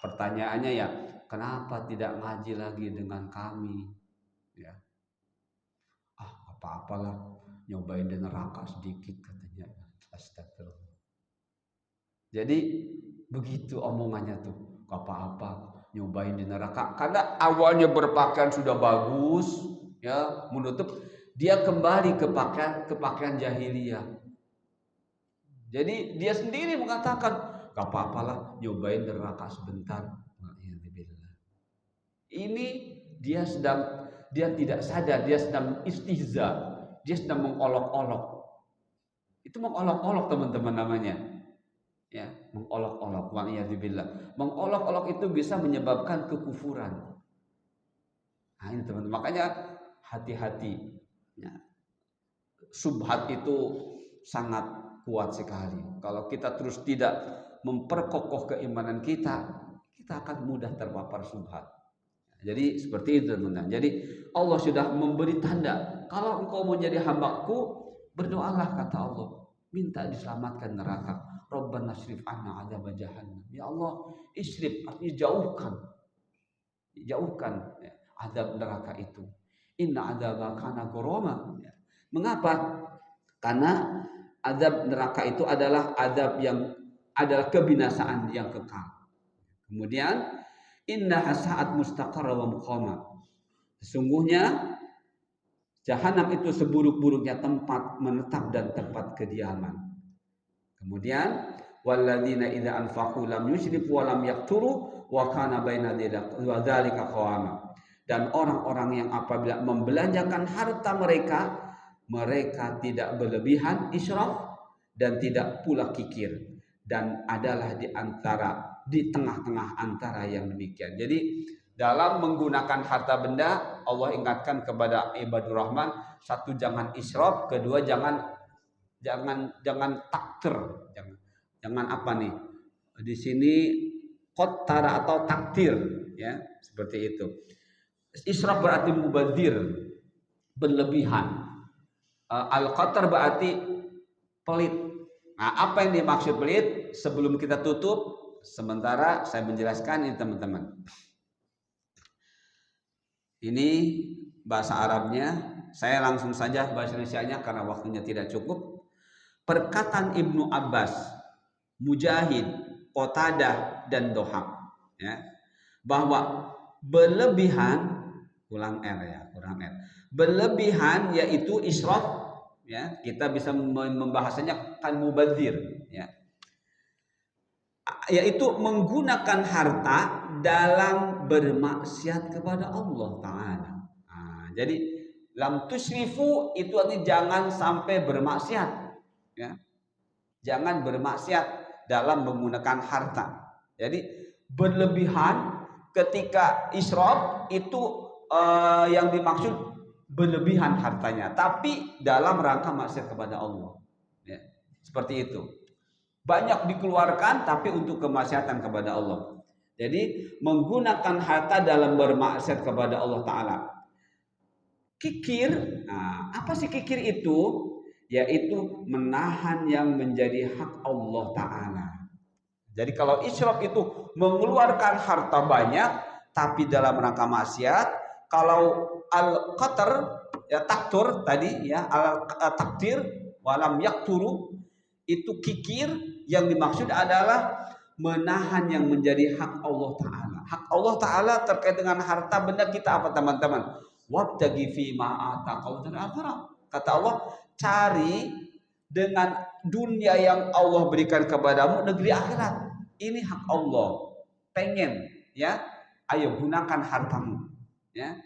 pertanyaannya ya, kenapa tidak ngaji lagi dengan kami? Ya, apa-apalah, nyobain di neraka sedikit katanya. Astagfirullah. Jadi begitu omongannya tuh, apa-apa nyobain di neraka. Karena awalnya berpakaian sudah bagus, ya menutup, dia kembali ke pakaian jahiliyah. Jadi dia sendiri mengatakan, gak apa-apalah nyobain di neraka sebentar. Ini dia tidak sadar, dia sedang istihza, dia sedang mengolok-olok. Itu mengolok-olok teman-teman namanya. Ya, mengolok-olok, wa'iyadzubillah. Mengolok-olok itu bisa menyebabkan kekufuran. Nah, ini teman-teman, makanya hati-hati. Ya. Subhat itu sangat kuat sekali. Kalau kita terus tidak memperkokoh keimanan kita, kita akan mudah terpapar subhat. Jadi seperti itu teman-teman. Jadi Allah sudah memberi tanda, kalau engkau mau jadi hambaku, berdoalah kata Allah, minta diselamatkan neraka. Rabbana asrif anna adzab jahannam. Ya Allah, isrif artinya jauhkan ya, azab neraka itu. Inna adzaba kana gharama. Ya. Mengapa? Karena azab neraka itu adalah azab yang adalah kebinasaan yang kekal. Kemudian innaha sa'at mustaqarra wa muqama. Sesungguhnya jahanam itu seburuk-buruknya tempat menetap dan tempat kediaman. Kemudian walladzina idza anfaqu lam yusrifu wa lam yaqturu wa kana baina dzalika qawama. Dan orang-orang yang apabila membelanjakan harta mereka tidak berlebihan israf dan tidak pula kikir, dan adalah di tengah-tengah antara yang demikian. Jadi dalam menggunakan harta benda, Allah ingatkan kepada ibadur rahman, satu jangan israf, kedua jangan taktir, jangan apa nih di sini qattara atau taktir, ya seperti itu. Israf berarti mubadzir, berlebihan. Al-qattar berarti pelit. Nah, apa yang dimaksud pelit? Sebelum kita tutup, sementara saya menjelaskan ini teman-teman. Ini bahasa Arabnya, saya langsung saja bahasa Indonesianya karena waktunya tidak cukup. Perkataan Ibnu Abbas, Mujahid, Qatadah dan Dohak, ya, bahwa berlebihan, kurang R, berlebihan yaitu israf, ya, kita bisa membahasanya kan mubadzir, ya, yaitu menggunakan harta dalam bermaksiat kepada Allah Ta'ala. Nah, jadi lam tusrifu itu artinya jangan sampai bermaksiat. Ya. Jangan bermaksiat dalam menggunakan harta. Jadi berlebihan ketika israf itu yang dimaksud berlebihan hartanya, tapi dalam rangka maksiat kepada Allah. Ya. Seperti itu. Banyak dikeluarkan tapi untuk kemaksiatan kepada Allah. Jadi menggunakan harta dalam bermaksiat kepada Allah Ta'ala. Kikir, nah, apa sih kikir itu? Yaitu menahan yang menjadi hak Allah Ta'ala. Jadi kalau israf itu mengeluarkan harta banyak tapi dalam rangka maksiat. Kalau al-qatr, ya taktur tadi, ya al-takdir walam yakturu, itu kikir, yang dimaksud adalah menahan yang menjadi hak Allah Ta'ala. Hak Allah Ta'ala terkait dengan harta benda kita apa teman-teman? Wabtaghi fima ataqal dan akhirah. Kata Allah, cari dengan dunia yang Allah berikan kepadamu negeri akhirat. Ini hak Allah. Pengen, ya, ayo gunakan hartamu, ya.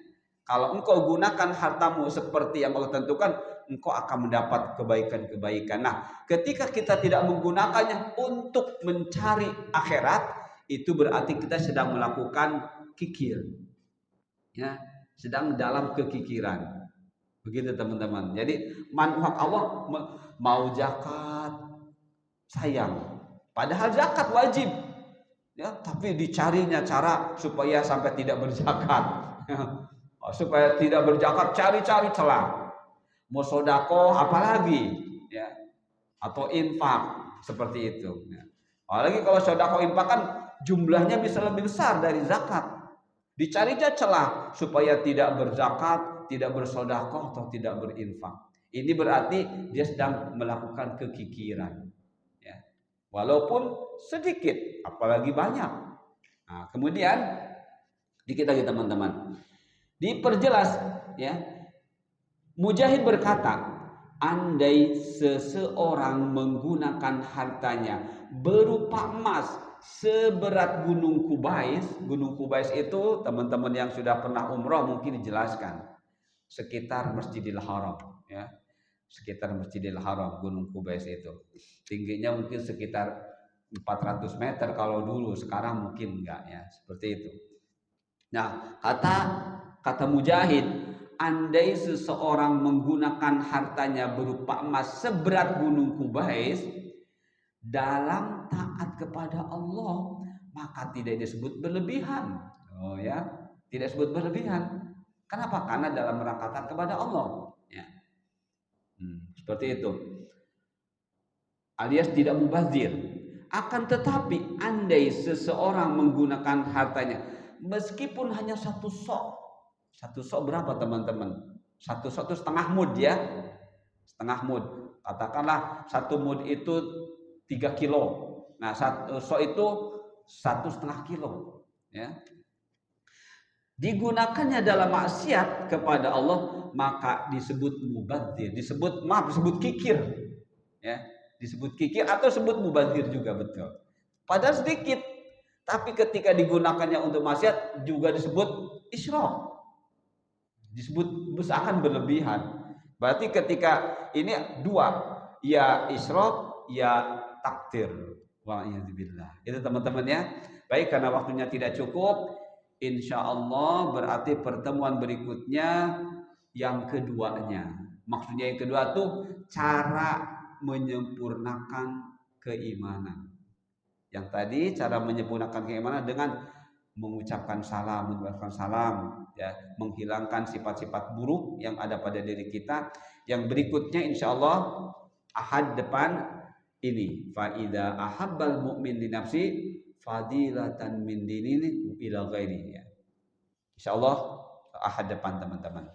Kalau engkau gunakan hartamu seperti yang Allah tentukan, engkau akan mendapat kebaikan-kebaikan. Nah, ketika kita tidak menggunakannya untuk mencari akhirat, itu berarti kita sedang melakukan kikir, ya, sedang dalam kekikiran. Begitu teman-teman. Jadi manfaat Allah mau zakat, sayang. Padahal zakat wajib, ya, tapi dicarinya cara supaya sampai tidak berzakat. Supaya tidak berzakat, cari-cari celah. Mau sodako apalagi, ya, atau infak seperti itu. Ya. Apalagi kalau sodako infak kan jumlahnya bisa lebih besar dari zakat. Dicarinya celah supaya tidak berzakat, tidak bersodako atau tidak berinfak. Ini berarti dia sedang melakukan kekikiran, ya. Walaupun sedikit, apalagi banyak. Nah, kemudian dikit lagi teman-teman, diperjelas, ya. Mujahid berkata, andai seseorang menggunakan hartanya berupa emas seberat gunung Kubais. Gunung Kubais itu teman-teman yang sudah pernah umroh mungkin dijelaskan, sekitar Masjidil Haram, ya. Sekitar Masjidil Haram Gunung Kubais itu. Tingginya mungkin sekitar 400 meter kalau dulu, sekarang mungkin enggak, ya, seperti itu. Nah, kata Mujahid, andai seseorang menggunakan hartanya berupa emas seberat gunung Kubais dalam taat kepada Allah, maka tidak disebut berlebihan. Oh ya, tidak disebut berlebihan. Kenapa? Karena dalam rangka taat kepada Allah, ya. Seperti itu. Alias tidak mubazir. Akan tetapi andai seseorang menggunakan hartanya meskipun hanya satu sok berapa teman-teman? Satu sok itu setengah mud, ya, setengah mud. Katakanlah satu mud itu 3 kilo. Nah, satu sok itu 1,5 kilo, ya. Digunakannya dalam maksiat kepada Allah, maka disebut mubazir, disebut kikir, ya, disebut kikir atau sebut mubazir juga, betul. Padahal sedikit, tapi ketika digunakannya untuk maksiat juga disebut israf, disebut akan berlebihan. Berarti ketika ini dua, ya israf, ya takdir. Wa'iyadzubillah. Itu teman-teman, ya. Baik, karena waktunya tidak cukup, insya Allah berarti pertemuan berikutnya yang keduanya. Maksudnya yang kedua tuh cara menyempurnakan keimanan. Yang tadi cara menyempurnakan keimanan dengan mengucapkan salam, ya, menghilangkan sifat-sifat buruk yang ada pada diri kita. Yang berikutnya insya Allah ahad depan ini, faida ahabbal mu'min li nafsi fadilatan min dinini ila ghairi, ya. Insyaallah ahad depan teman-teman.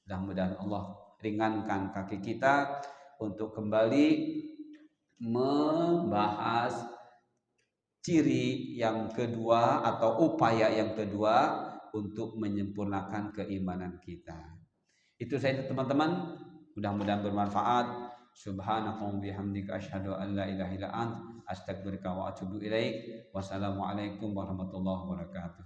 Mudah-mudahan Allah ringankan kaki kita untuk kembali membahas ciri yang kedua atau upaya yang kedua untuk menyempurnakan keimanan kita. Itu saja teman-teman, mudah-mudahan bermanfaat. Subhanakallahumma bihamdika asyhadu an la ilaha illa anta astaghfiruka wa atubu ilaik. Wassalamualaikum warahmatullahi wabarakatuh.